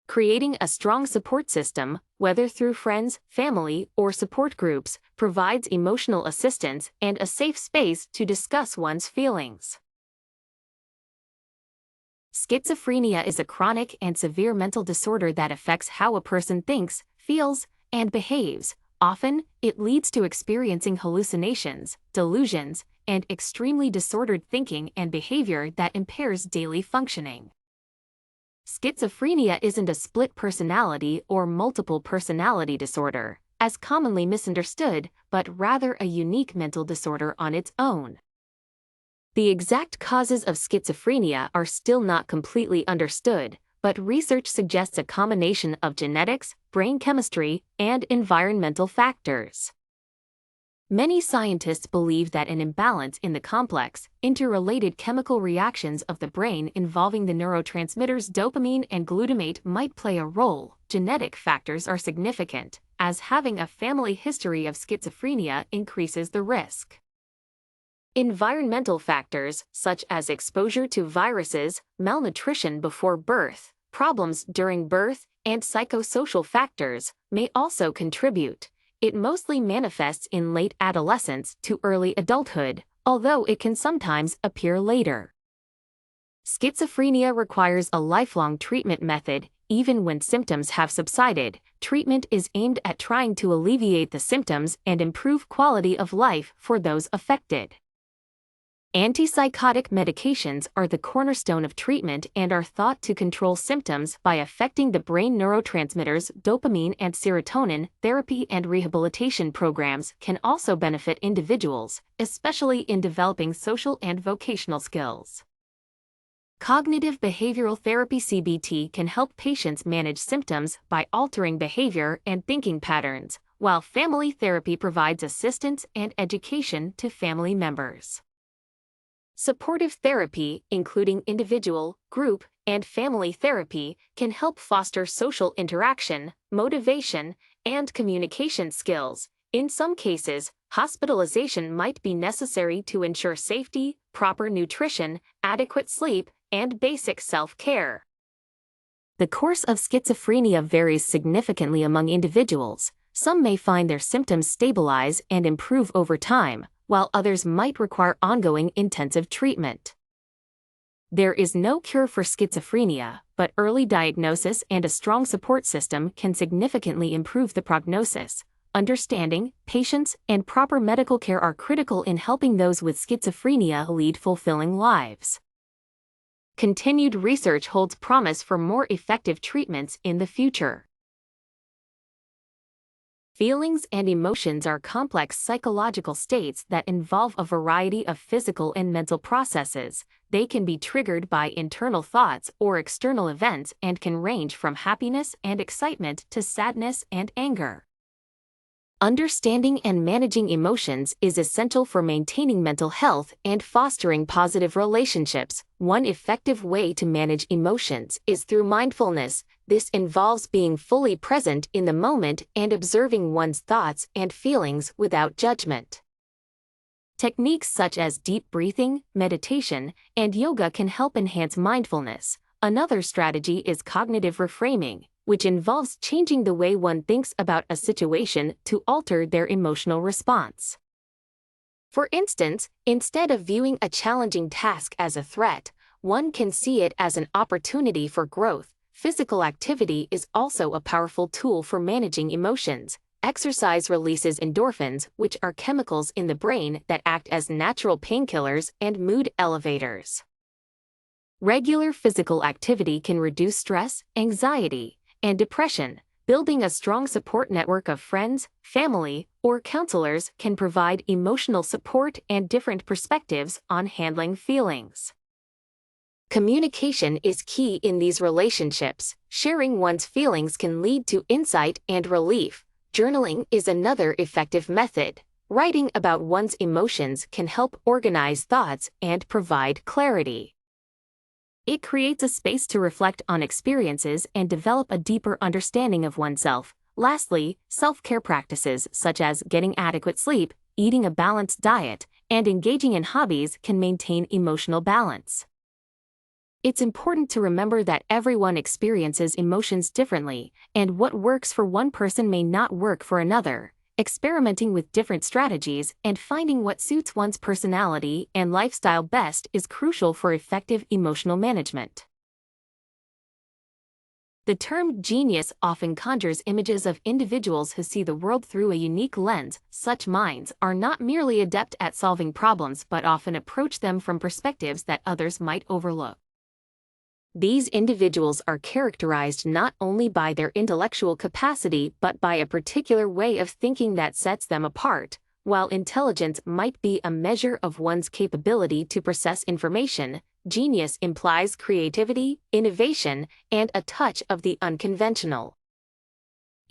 Creating a strong support system, whether through friends, family, or support groups, provides emotional assistance and a safe space to discuss one's feelings. Schizophrenia is a chronic and severe mental disorder that affects how a person thinks, feels, and behaves. Often, it leads to experiencing hallucinations, delusions, and extremely disordered thinking and behavior that impairs daily functioning. Schizophrenia isn't a split personality or multiple personality disorder, as commonly misunderstood, but rather a unique mental disorder on its own. The exact causes of schizophrenia are still not completely understood, but research suggests a combination of genetics, brain chemistry, and environmental factors. Many scientists believe that an imbalance in the complex, interrelated chemical reactions of the brain involving the neurotransmitters dopamine and glutamate might play a role. Genetic factors are significant, as having a family history of schizophrenia increases the risk. Environmental factors, such as exposure to viruses, malnutrition before birth, problems during birth, and psychosocial factors, may also contribute. It mostly manifests in late adolescence to early adulthood, although it can sometimes appear later. Schizophrenia requires a lifelong treatment method. Even when symptoms have subsided, treatment is aimed at trying to alleviate the symptoms and improve quality of life for those affected. Antipsychotic medications are the cornerstone of treatment and are thought to control symptoms by affecting the brain neurotransmitters dopamine and serotonin. Therapy and rehabilitation programs can also benefit individuals, especially in developing social and vocational skills. Cognitive behavioral therapy (CBT) can help patients manage symptoms by altering behavior and thinking patterns, while family therapy provides assistance and education to family members. Supportive therapy, including individual, group, and family therapy, can help foster social interaction, motivation, and communication skills. In some cases, hospitalization might be necessary to ensure safety, proper nutrition, adequate sleep, and basic self-care. The course of schizophrenia varies significantly among individuals. Some may find their symptoms stabilize and improve over time, while others might require ongoing intensive treatment. There is no cure for schizophrenia, but early diagnosis and a strong support system can significantly improve the prognosis. Understanding, patience, and proper medical care are critical in helping those with schizophrenia lead fulfilling lives. Continued research holds promise for more effective treatments in the future. Feelings and emotions are complex psychological states that involve a variety of physical and mental processes. They can be triggered by internal thoughts or external events and can range from happiness and excitement to sadness and anger. Understanding and managing emotions is essential for maintaining mental health and fostering positive relationships. One effective way to manage emotions is through mindfulness. This involves being fully present in the moment and observing one's thoughts and feelings without judgment. Techniques such as deep breathing, meditation, and yoga can help enhance mindfulness. Another strategy is cognitive reframing, which involves changing the way one thinks about a situation to alter their emotional response. For instance, instead of viewing a challenging task as a threat, one can see it as an opportunity for growth. Physical activity is also a powerful tool for managing emotions. Exercise releases endorphins, which are chemicals in the brain that act as natural painkillers and mood elevators. Regular physical activity can reduce stress, anxiety, and depression. Building a strong support network of friends, family, or counselors can provide emotional support and different perspectives on handling feelings. Communication is key in these relationships. Sharing one's feelings can lead to insight and relief. Journaling is another effective method. Writing about one's emotions can help organize thoughts and provide clarity. It creates a space to reflect on experiences and develop a deeper understanding of oneself. Lastly, self-care practices such as getting adequate sleep, eating a balanced diet, and engaging in hobbies can maintain emotional balance. It's important to remember that everyone experiences emotions differently, and what works for one person may not work for another. Experimenting with different strategies and finding what suits one's personality and lifestyle best is crucial for effective emotional management. The term genius often conjures images of individuals who see the world through a unique lens. Such minds are not merely adept at solving problems but often approach them from perspectives that others might overlook. These individuals are characterized not only by their intellectual capacity but by a particular way of thinking that sets them apart. While intelligence might be a measure of one's capability to process information, genius implies creativity, innovation, and a touch of the unconventional.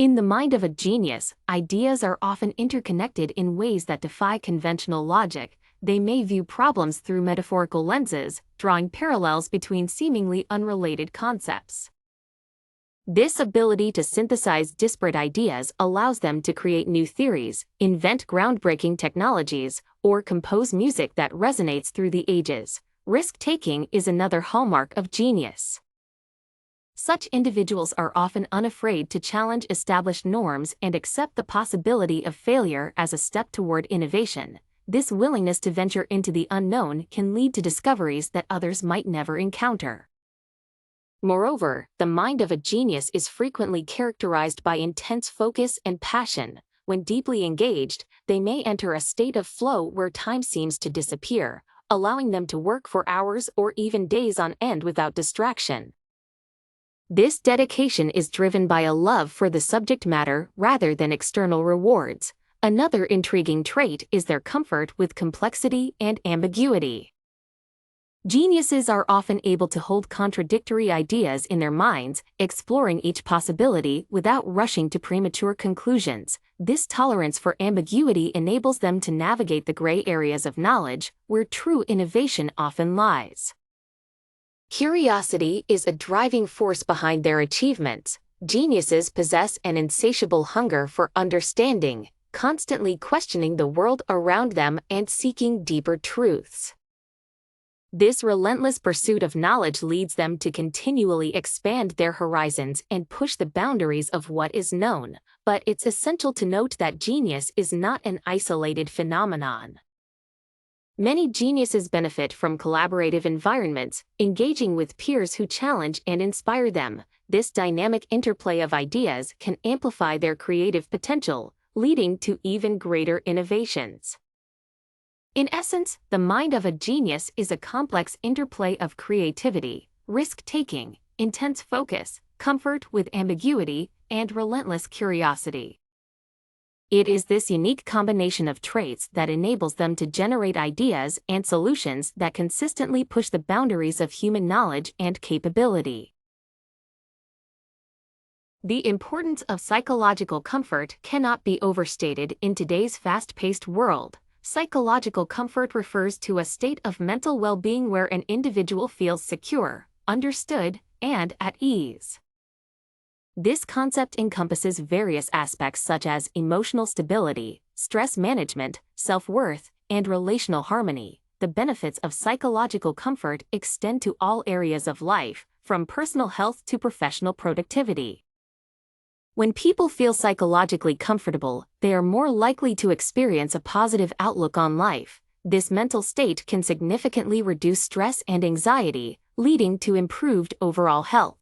In the mind of a genius, ideas are often interconnected in ways that defy conventional logic. They may view problems through metaphorical lenses, drawing parallels between seemingly unrelated concepts. This ability to synthesize disparate ideas allows them to create new theories, invent groundbreaking technologies, or compose music that resonates through the ages. Risk-taking is another hallmark of genius. Such individuals are often unafraid to challenge established norms and accept the possibility of failure as a step toward innovation. This willingness to venture into the unknown can lead to discoveries that others might never encounter. Moreover, the mind of a genius is frequently characterized by intense focus and passion. When deeply engaged, they may enter a state of flow where time seems to disappear, allowing them to work for hours or even days on end without distraction. This dedication is driven by a love for the subject matter rather than external rewards. Another intriguing trait is their comfort with complexity and ambiguity. Geniuses are often able to hold contradictory ideas in their minds, exploring each possibility without rushing to premature conclusions. This tolerance for ambiguity enables them to navigate the gray areas of knowledge, where true innovation often lies. Curiosity is a driving force behind their achievements. Geniuses possess an insatiable hunger for understanding, constantly questioning the world around them and seeking deeper truths. This relentless pursuit of knowledge leads them to continually expand their horizons and push the boundaries of what is known. But it's essential to note that genius is not an isolated phenomenon. Many geniuses benefit from collaborative environments, engaging with peers who challenge and inspire them. This dynamic interplay of ideas can amplify their creative potential, leading to even greater innovations. In essence, the mind of a genius is a complex interplay of creativity, risk-taking, intense focus, comfort with ambiguity, and relentless curiosity. It is this unique combination of traits that enables them to generate ideas and solutions that consistently push the boundaries of human knowledge and capability. The importance of psychological comfort cannot be overstated in today's fast-paced world. Psychological comfort refers to a state of mental well-being where an individual feels secure, understood, and at ease. This concept encompasses various aspects such as emotional stability, stress management, self-worth, and relational harmony. The benefits of psychological comfort extend to all areas of life, from personal health to professional productivity. When people feel psychologically comfortable, they are more likely to experience a positive outlook on life. This mental state can significantly reduce stress and anxiety, leading to improved overall health.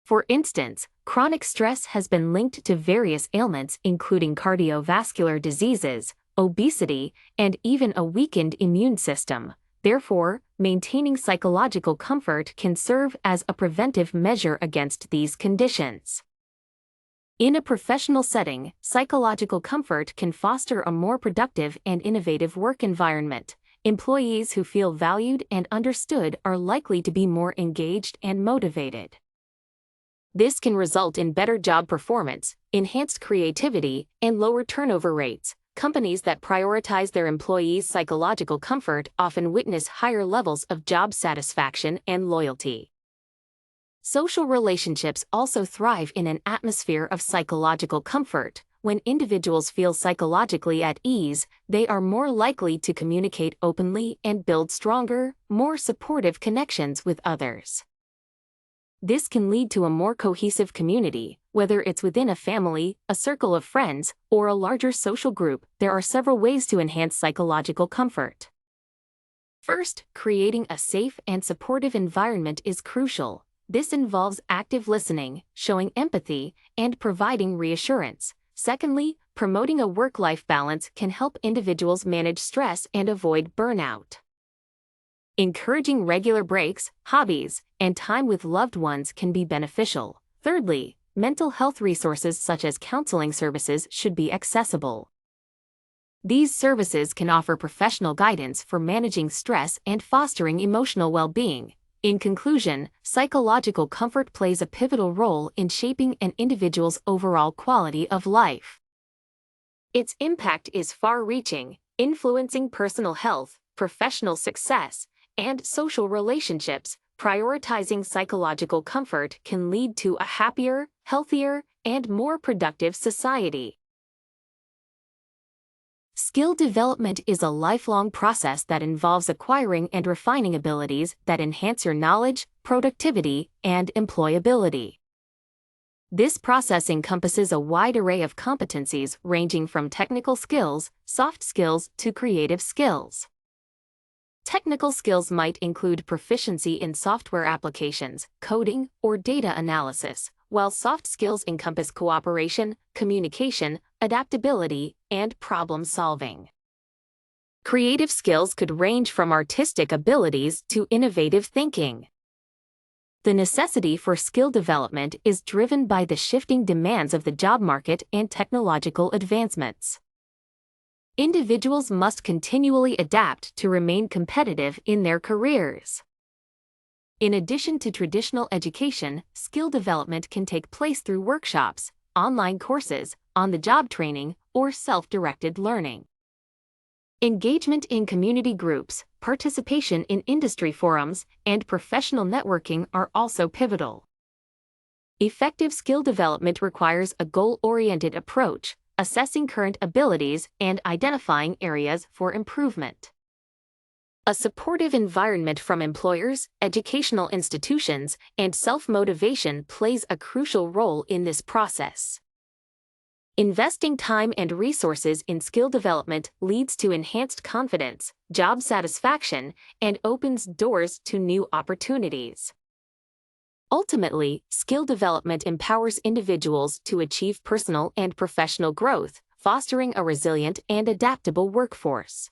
For instance, chronic stress has been linked to various ailments including cardiovascular diseases, obesity, and even a weakened immune system. Therefore, maintaining psychological comfort can serve as a preventive measure against these conditions. In a professional setting, psychological comfort can foster a more productive and innovative work environment. Employees who feel valued and understood are likely to be more engaged and motivated. This can result in better job performance, enhanced creativity, and lower turnover rates. Companies that prioritize their employees' psychological comfort often witness higher levels of job satisfaction and loyalty. Social relationships also thrive in an atmosphere of psychological comfort. When individuals feel psychologically at ease, they are more likely to communicate openly and build stronger, more supportive connections with others. This can lead to a more cohesive community, whether it's within a family, a circle of friends, or a larger social group. There are several ways to enhance psychological comfort. First, creating a safe and supportive environment is crucial. This involves active listening, showing empathy, and providing reassurance. Secondly, promoting a work-life balance can help individuals manage stress and avoid burnout. Encouraging regular breaks, hobbies, and time with loved ones can be beneficial. Thirdly, mental health resources such as counseling services should be accessible. These services can offer professional guidance for managing stress and fostering emotional well-being. In conclusion, psychological comfort plays a pivotal role in shaping an individual's overall quality of life. Its impact is far-reaching, influencing personal health, professional success, and social relationships. Prioritizing psychological comfort can lead to a happier, healthier, and more productive society. Skill development is a lifelong process that involves acquiring and refining abilities that enhance your knowledge, productivity, and employability. This process encompasses a wide array of competencies ranging from technical skills, soft skills, to creative skills. Technical skills might include proficiency in software applications, coding, or data analysis, while soft skills encompass cooperation, communication, adaptability, and problem-solving. Creative skills could range from artistic abilities to innovative thinking. The necessity for skill development is driven by the shifting demands of the job market and technological advancements. Individuals must continually adapt to remain competitive in their careers. In addition to traditional education, skill development can take place through workshops, online courses, on-the-job training, or self-directed learning. Engagement in community groups, participation in industry forums, and professional networking are also pivotal. Effective skill development requires a goal-oriented approach, assessing current abilities and identifying areas for improvement. A supportive environment from employers, educational institutions, and self-motivation plays a crucial role in this process. Investing time and resources in skill development leads to enhanced confidence, job satisfaction, and opens doors to new opportunities. Ultimately, skill development empowers individuals to achieve personal and professional growth, fostering a resilient and adaptable workforce.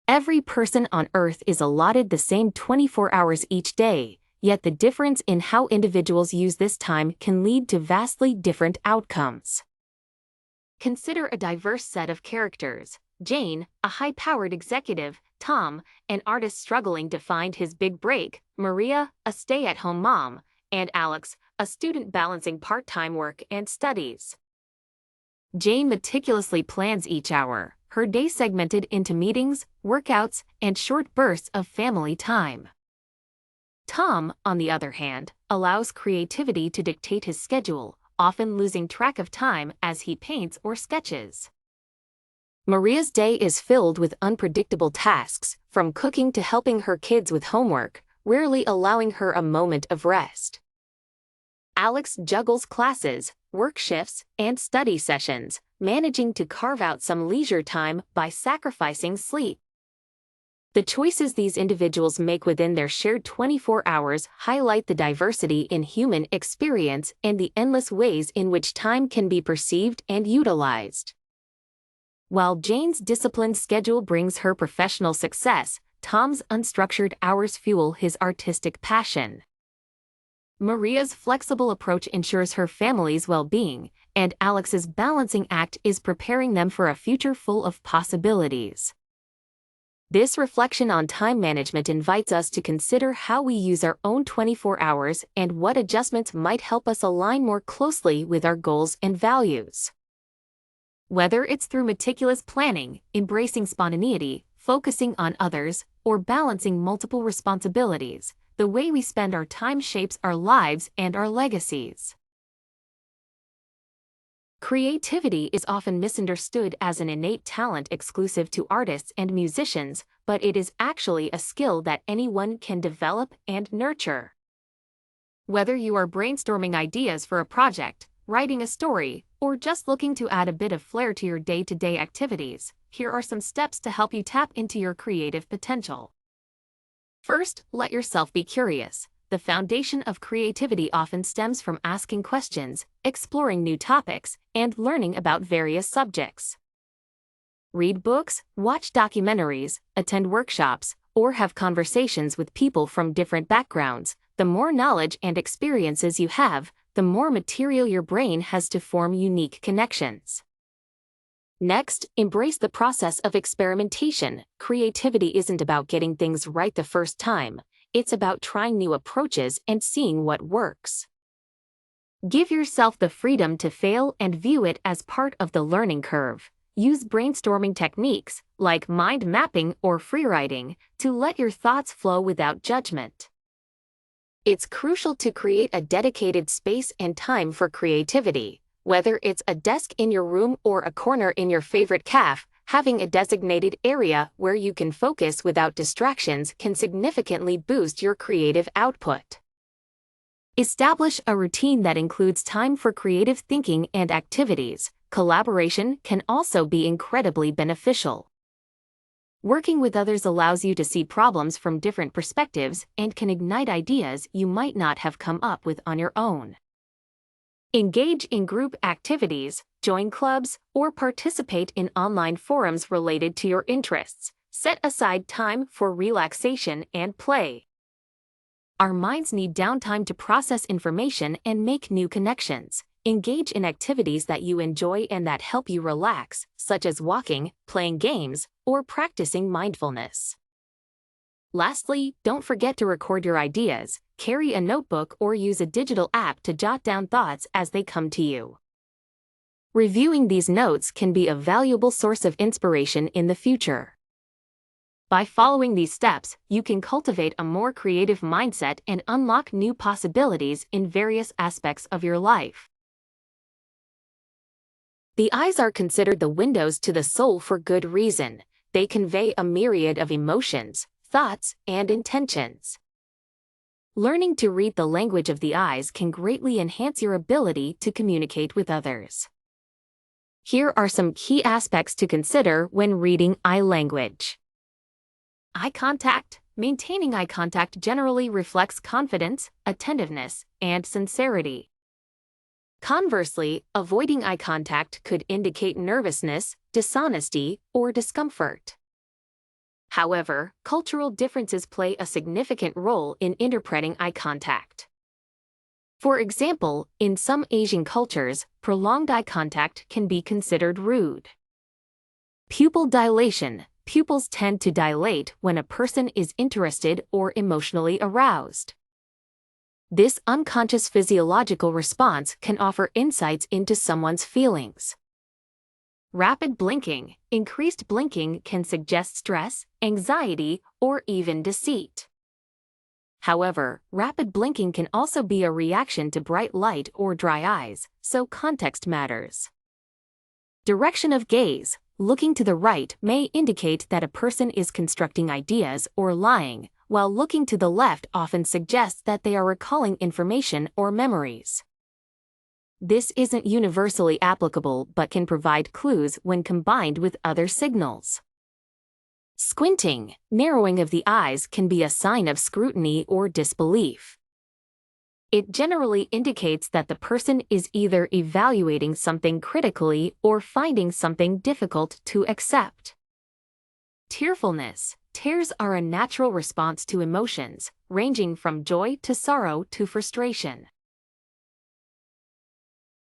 Every person on Earth is allotted the same 24 hours each day, yet the difference in how individuals use this time can lead to vastly different outcomes. Consider a diverse set of characters: Jane, a high-powered executive; Tom, an artist struggling to find his big break; Maria, a stay-at-home mom; and Alex, a student balancing part-time work and studies. Jane meticulously plans each hour, her day segmented into meetings, workouts, and short bursts of family time. Tom, on the other hand, allows creativity to dictate his schedule, often losing track of time as he paints or sketches. Maria's day is filled with unpredictable tasks, from cooking to helping her kids with homework, rarely allowing her a moment of rest. Alex juggles classes, work shifts, and study sessions, managing to carve out some leisure time by sacrificing sleep. The choices these individuals make within their shared 24 hours highlight the diversity in human experience and the endless ways in which time can be perceived and utilized. While Jane's disciplined schedule brings her professional success, Tom's unstructured hours fuel his artistic passion. Maria's flexible approach ensures her family's well-being, and Alex's balancing act is preparing them for a future full of possibilities. This reflection on time management invites us to consider how we use our own 24 hours and what adjustments might help us align more closely with our goals and values. Whether it's through meticulous planning, embracing spontaneity, focusing on others, or balancing multiple responsibilities, the way we spend our time shapes our lives and our legacies. Creativity is often misunderstood as an innate talent exclusive to artists and musicians, but it is actually a skill that anyone can develop and nurture. Whether you are brainstorming ideas for a project, writing a story, or just looking to add a bit of flair to your day-to-day activities, here are some steps to help you tap into your creative potential. First, let yourself be curious. The foundation of creativity often stems from asking questions, exploring new topics, and learning about various subjects. Read books, watch documentaries, attend workshops, or have conversations with people from different backgrounds. The more knowledge and experiences you have, the more material your brain has to form unique connections. Next, embrace the process of experimentation. Creativity isn't about getting things right the first time. It's about trying new approaches and seeing what works. Give yourself the freedom to fail and view it as part of the learning curve. Use brainstorming techniques, like mind mapping or freewriting, to let your thoughts flow without judgment. It's crucial to create a dedicated space and time for creativity. Whether it's a desk in your room or a corner in your favorite cafe, having a designated area where you can focus without distractions can significantly boost your creative output. Establish a routine that includes time for creative thinking and activities. Collaboration can also be incredibly beneficial. Working with others allows you to see problems from different perspectives and can ignite ideas you might not have come up with on your own. Engage in group activities, join clubs, or participate in online forums related to your interests. Set aside time for relaxation and play. Our minds need downtime to process information and make new connections. Engage in activities that you enjoy and that help you relax, such as walking, playing games, or practicing mindfulness. Lastly, don't forget to record your ideas. Carry a notebook or use a digital app to jot down thoughts as they come to you. Reviewing these notes can be a valuable source of inspiration in the future. By following these steps, you can cultivate a more creative mindset and unlock new possibilities in various aspects of your life. The eyes are considered the windows to the soul for good reason. They convey a myriad of emotions, thoughts, and intentions. Learning to read the language of the eyes can greatly enhance your ability to communicate with others. Here are some key aspects to consider when reading eye language. Eye contact. Maintaining eye contact generally reflects confidence, attentiveness, and sincerity. Conversely, avoiding eye contact could indicate nervousness, dishonesty, or discomfort. However, cultural differences play a significant role in interpreting eye contact. For example, in some Asian cultures, prolonged eye contact can be considered rude. Pupil dilation. Pupils tend to dilate when a person is interested or emotionally aroused. This unconscious physiological response can offer insights into someone's feelings. Rapid blinking. Increased blinking can suggest stress, anxiety, or even deceit. However, rapid blinking can also be a reaction to bright light or dry eyes, so context matters. Direction of gaze. Looking to the right may indicate that a person is constructing ideas or lying, while looking to the left often suggests that they are recalling information or memories. This isn't universally applicable but can provide clues when combined with other signals. Squinting. Narrowing of the eyes can be a sign of scrutiny or disbelief. It generally indicates that the person is either evaluating something critically or finding something difficult to accept. Tearfulness. Tears are a natural response to emotions, ranging from joy to sorrow to frustration.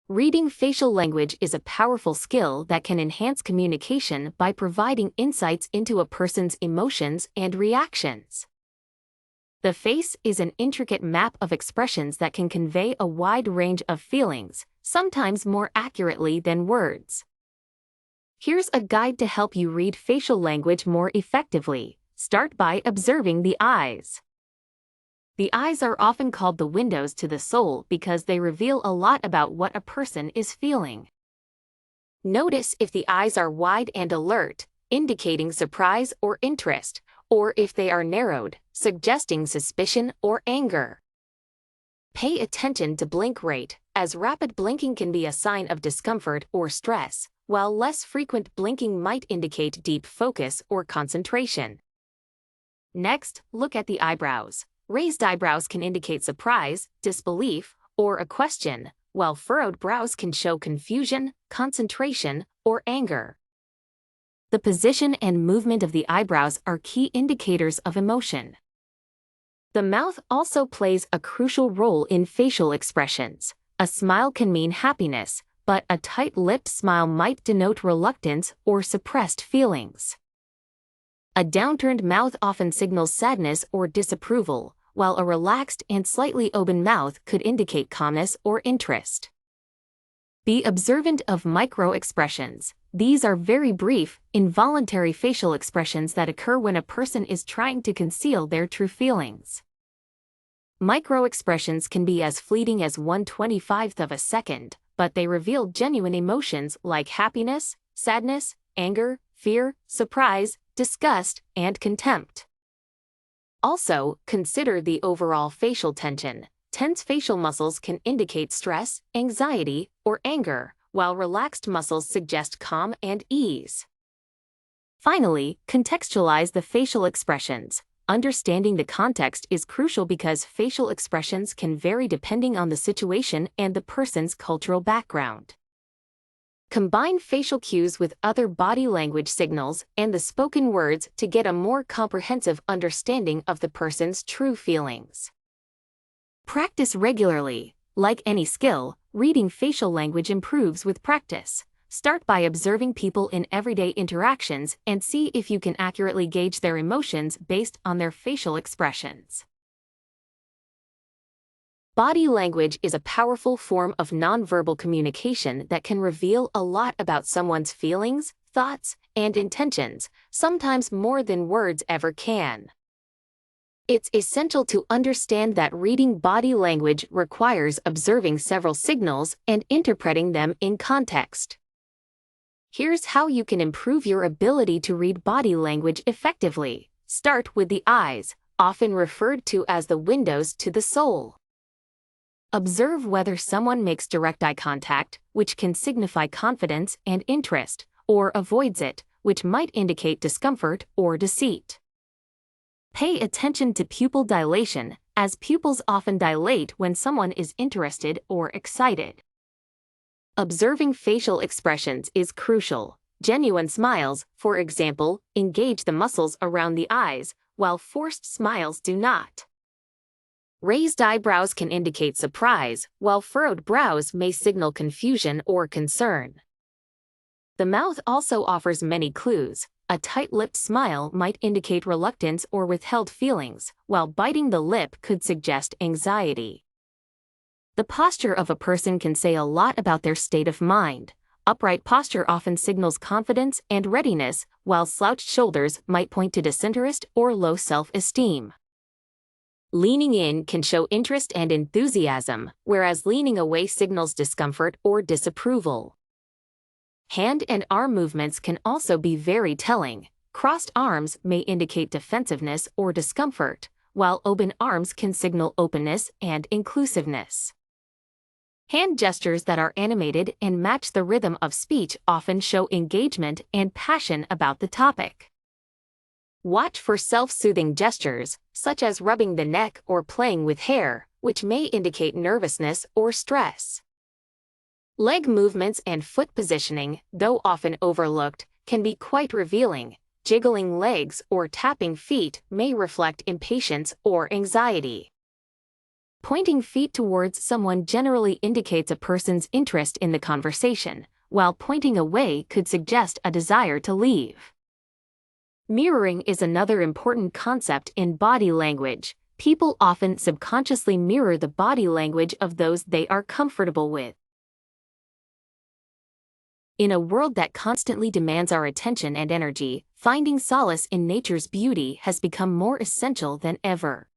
Reading facial language is a powerful skill that can enhance communication by providing insights into a person's emotions and reactions. The face is an intricate map of expressions that can convey a wide range of feelings, sometimes more accurately than words. Here's a guide to help you read facial language more effectively. Start by observing the eyes. The eyes are often called the windows to the soul because they reveal a lot about what a person is feeling. Notice if the eyes are wide and alert, indicating surprise or interest, or if they are narrowed, suggesting suspicion or anger. Pay attention to blink rate, as rapid blinking can be a sign of discomfort or stress, while less frequent blinking might indicate deep focus or concentration. Next, look at the eyebrows. Raised eyebrows can indicate surprise, disbelief, or a question, while furrowed brows can show confusion, concentration, or anger. The position and movement of the eyebrows are key indicators of emotion. The mouth also plays a crucial role in facial expressions. A smile can mean happiness, but a tight-lipped smile might denote reluctance or suppressed feelings. A downturned mouth often signals sadness or disapproval, while a relaxed and slightly open mouth could indicate calmness or interest. Be observant of micro-expressions. These are very brief, involuntary facial expressions that occur when a person is trying to conceal their true feelings. Micro-expressions can be as fleeting as 1/25th of a second, but they reveal genuine emotions like happiness, sadness, anger, fear, surprise, disgust, and contempt. Also, consider the overall facial tension. Tense facial muscles can indicate stress, anxiety, or anger, while relaxed muscles suggest calm and ease. Finally, contextualize the facial expressions. Understanding the context is crucial because facial expressions can vary depending on the situation and the person's cultural background. Combine facial cues with other body language signals and the spoken words to get a more comprehensive understanding of the person's true feelings. Practice regularly. Like any skill, reading facial language improves with practice. Start by observing people in everyday interactions and see if you can accurately gauge their emotions based on their facial expressions. Body language is a powerful form of nonverbal communication that can reveal a lot about someone's feelings, thoughts, and intentions, sometimes more than words ever can. It's essential to understand that reading body language requires observing several signals and interpreting them in context. Here's how you can improve your ability to read body language effectively. Start with the eyes, often referred to as the windows to the soul. Observe whether someone makes direct eye contact, which can signify confidence and interest, or avoids it, which might indicate discomfort or deceit. Pay attention to pupil dilation, as pupils often dilate when someone is interested or excited. Observing facial expressions is crucial. Genuine smiles, for example, engage the muscles around the eyes, while forced smiles do not. Raised eyebrows can indicate surprise, while furrowed brows may signal confusion or concern. The mouth also offers many clues. A tight-lipped smile might indicate reluctance or withheld feelings, while biting the lip could suggest anxiety. The posture of a person can say a lot about their state of mind. Upright posture often signals confidence and readiness, while slouched shoulders might point to disinterest or low self-esteem. Leaning in can show interest and enthusiasm, whereas leaning away signals discomfort or disapproval. Hand and arm movements can also be very telling. Crossed arms may indicate defensiveness or discomfort, while open arms can signal openness and inclusiveness. Hand gestures that are animated and match the rhythm of speech often show engagement and passion about the topic. Watch for self-soothing gestures, such as rubbing the neck or playing with hair, which may indicate nervousness or stress. Leg movements and foot positioning, though often overlooked, can be quite revealing. Jiggling legs or tapping feet may reflect impatience or anxiety. Pointing feet towards someone generally indicates a person's interest in the conversation, while pointing away could suggest a desire to leave. Mirroring is another important concept in body language. People often subconsciously mirror the body language of those they are comfortable with. In a world that constantly demands our attention and energy, finding solace in nature's beauty has become more essential than ever.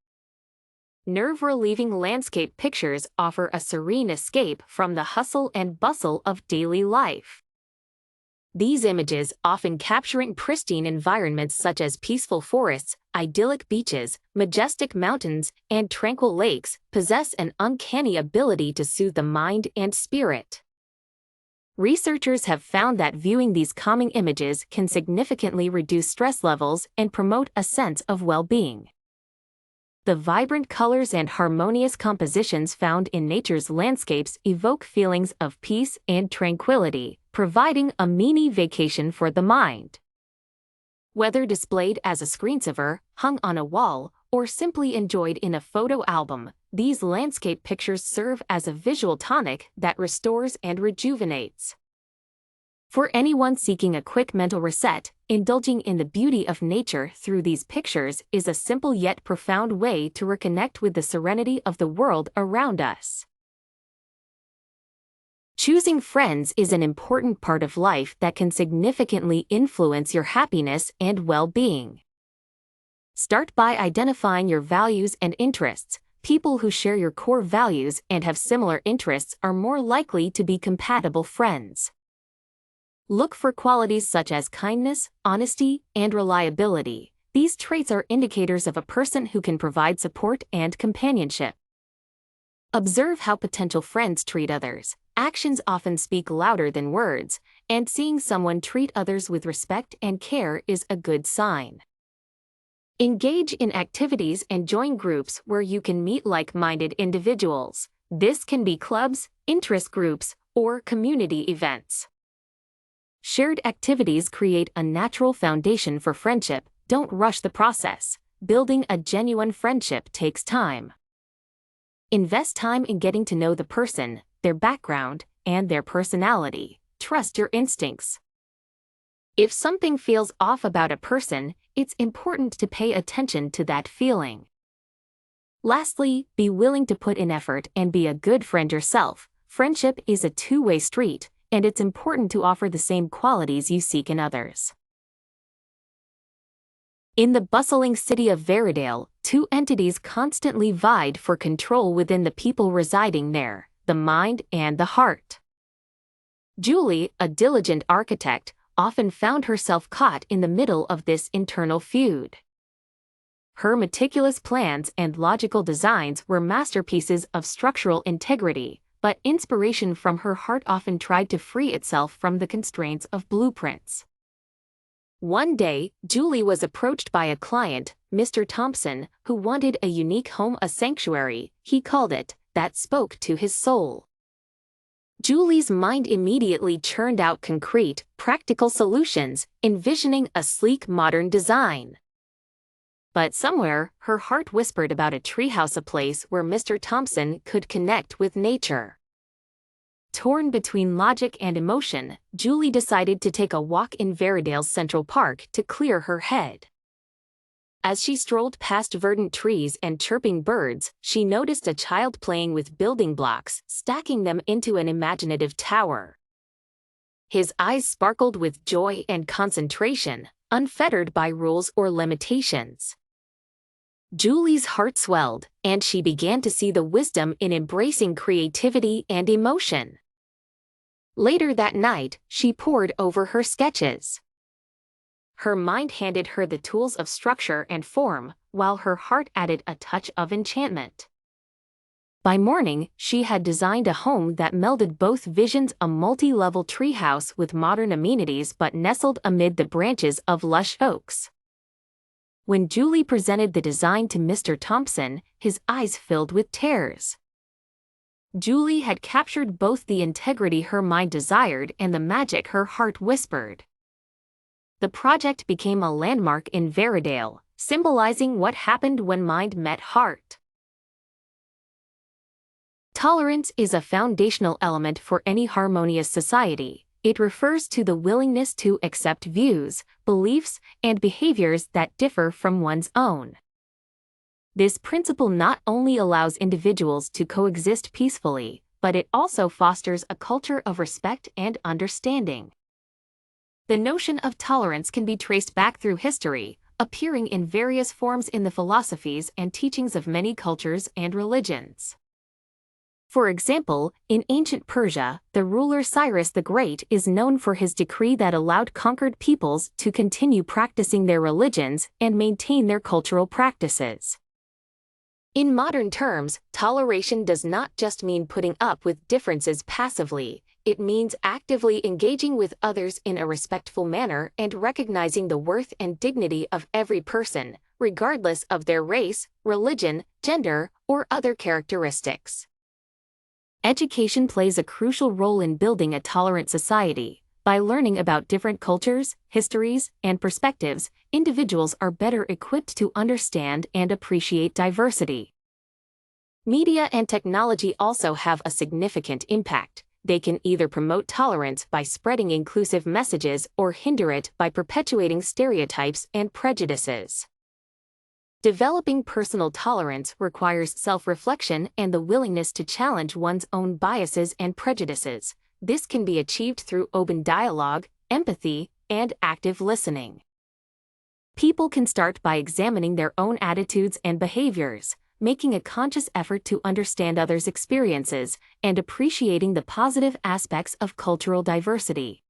Nerve-relieving landscape pictures offer a serene escape from the hustle and bustle of daily life. These images, often capturing pristine environments such as peaceful forests, idyllic beaches, majestic mountains, and tranquil lakes, possess an uncanny ability to soothe the mind and spirit. Researchers have found that viewing these calming images can significantly reduce stress levels and promote a sense of well-being. The vibrant colors and harmonious compositions found in nature's landscapes evoke feelings of peace and tranquility, providing a mini vacation for the mind. Whether displayed as a screensaver, hung on a wall, or simply enjoyed in a photo album, These landscape pictures serve as a visual tonic that restores and rejuvenates. For anyone seeking a quick mental reset, indulging in the beauty of nature through these pictures is a simple yet profound way to reconnect with the serenity of the world around us. Choosing friends is an important part of life that can significantly influence your happiness and well-being. Start by identifying your values and interests. People who share your core values and have similar interests are more likely to be compatible friends. Look for qualities such as kindness, honesty, and reliability. These traits are indicators of a person who can provide support and companionship. Observe how potential friends treat others. Actions often speak louder than words, and seeing someone treat others with respect and care is a good sign. Engage in activities and join groups where you can meet like-minded individuals. This can be clubs, interest groups, or community events. Shared activities create a natural foundation for friendship. Don't rush the process. Building a genuine friendship takes time. Invest time in getting to know the person, their background, and their personality. Trust your instincts. If something feels off about a person, it's important to pay attention to that feeling. Lastly, be willing to put in effort and be a good friend yourself. Friendship is a two-way street, and it's important to offer the same qualities you seek in others. In the bustling city of Veradale, two entities constantly vied for control within the people residing there, the mind and the heart. Julie, a diligent architect, often found herself caught in the middle of this internal feud. Her meticulous plans and logical designs were masterpieces of structural integrity, but inspiration from her heart often tried to free itself from the constraints of blueprints. One day, Julie was approached by a client, Mr. Thompson, who wanted a unique home, a sanctuary, he called it, that spoke to his soul. Julie's mind immediately churned out concrete, practical solutions, envisioning a sleek modern design. But somewhere, her heart whispered about a treehouse, a place where Mr. Thompson could connect with nature. Torn between logic and emotion, Julie decided to take a walk in Veradale's Central Park to clear her head. As she strolled past verdant trees and chirping birds, she noticed a child playing with building blocks, stacking them into an imaginative tower. His eyes sparkled with joy and concentration, unfettered by rules or limitations. Julie's heart swelled, and she began to see the wisdom in embracing creativity and emotion. Later that night, she pored over her sketches. Her mind handed her the tools of structure and form, while her heart added a touch of enchantment. By morning, she had designed a home that melded both visions, a multi-level treehouse with modern amenities but nestled amid the branches of lush oaks. When Julie presented the design to Mr. Thompson, his eyes filled with tears. Julie had captured both the integrity her mind desired and the magic her heart whispered. The project became a landmark in Veradale, symbolizing what happened when mind met heart. Tolerance is a foundational element for any harmonious society. It refers to the willingness to accept views, beliefs, and behaviors that differ from one's own. This principle not only allows individuals to coexist peacefully, but it also fosters a culture of respect and understanding. The notion of tolerance can be traced back through history, appearing in various forms in the philosophies and teachings of many cultures and religions. For example, in ancient Persia, the ruler Cyrus the Great is known for his decree that allowed conquered peoples to continue practicing their religions and maintain their cultural practices. In modern terms, toleration does not just mean putting up with differences passively, it means actively engaging with others in a respectful manner and recognizing the worth and dignity of every person, regardless of their race, religion, gender, or other characteristics. Education plays a crucial role in building a tolerant society. By learning about different cultures, histories, and perspectives, individuals are better equipped to understand and appreciate diversity. Media and technology also have a significant impact. They can either promote tolerance by spreading inclusive messages or hinder it by perpetuating stereotypes and prejudices. Developing personal tolerance requires self-reflection and the willingness to challenge one's own biases and prejudices. This can be achieved through open dialogue, empathy, and active listening. People can start by examining their own attitudes and behaviors, making a conscious effort to understand others' experiences, and appreciating the positive aspects of cultural diversity.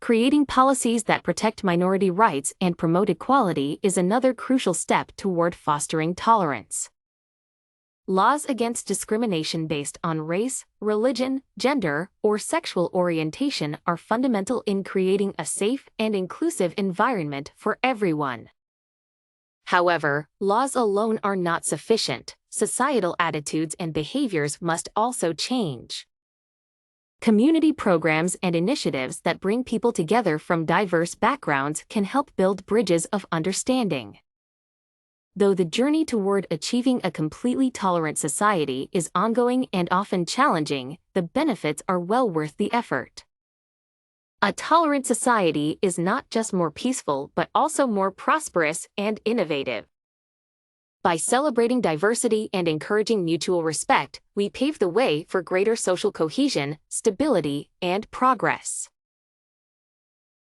Creating policies that protect minority rights and promote equality is another crucial step toward fostering tolerance. Laws against discrimination based on race, religion, gender, or sexual orientation are fundamental in creating a safe and inclusive environment for everyone. However, laws alone are not sufficient. Societal attitudes and behaviors must also change. Community programs and initiatives that bring people together from diverse backgrounds can help build bridges of understanding. Though the journey toward achieving a completely tolerant society is ongoing and often challenging, the benefits are well worth the effort. A tolerant society is not just more peaceful but also more prosperous and innovative. By celebrating diversity and encouraging mutual respect, we pave the way for greater social cohesion, stability, and progress.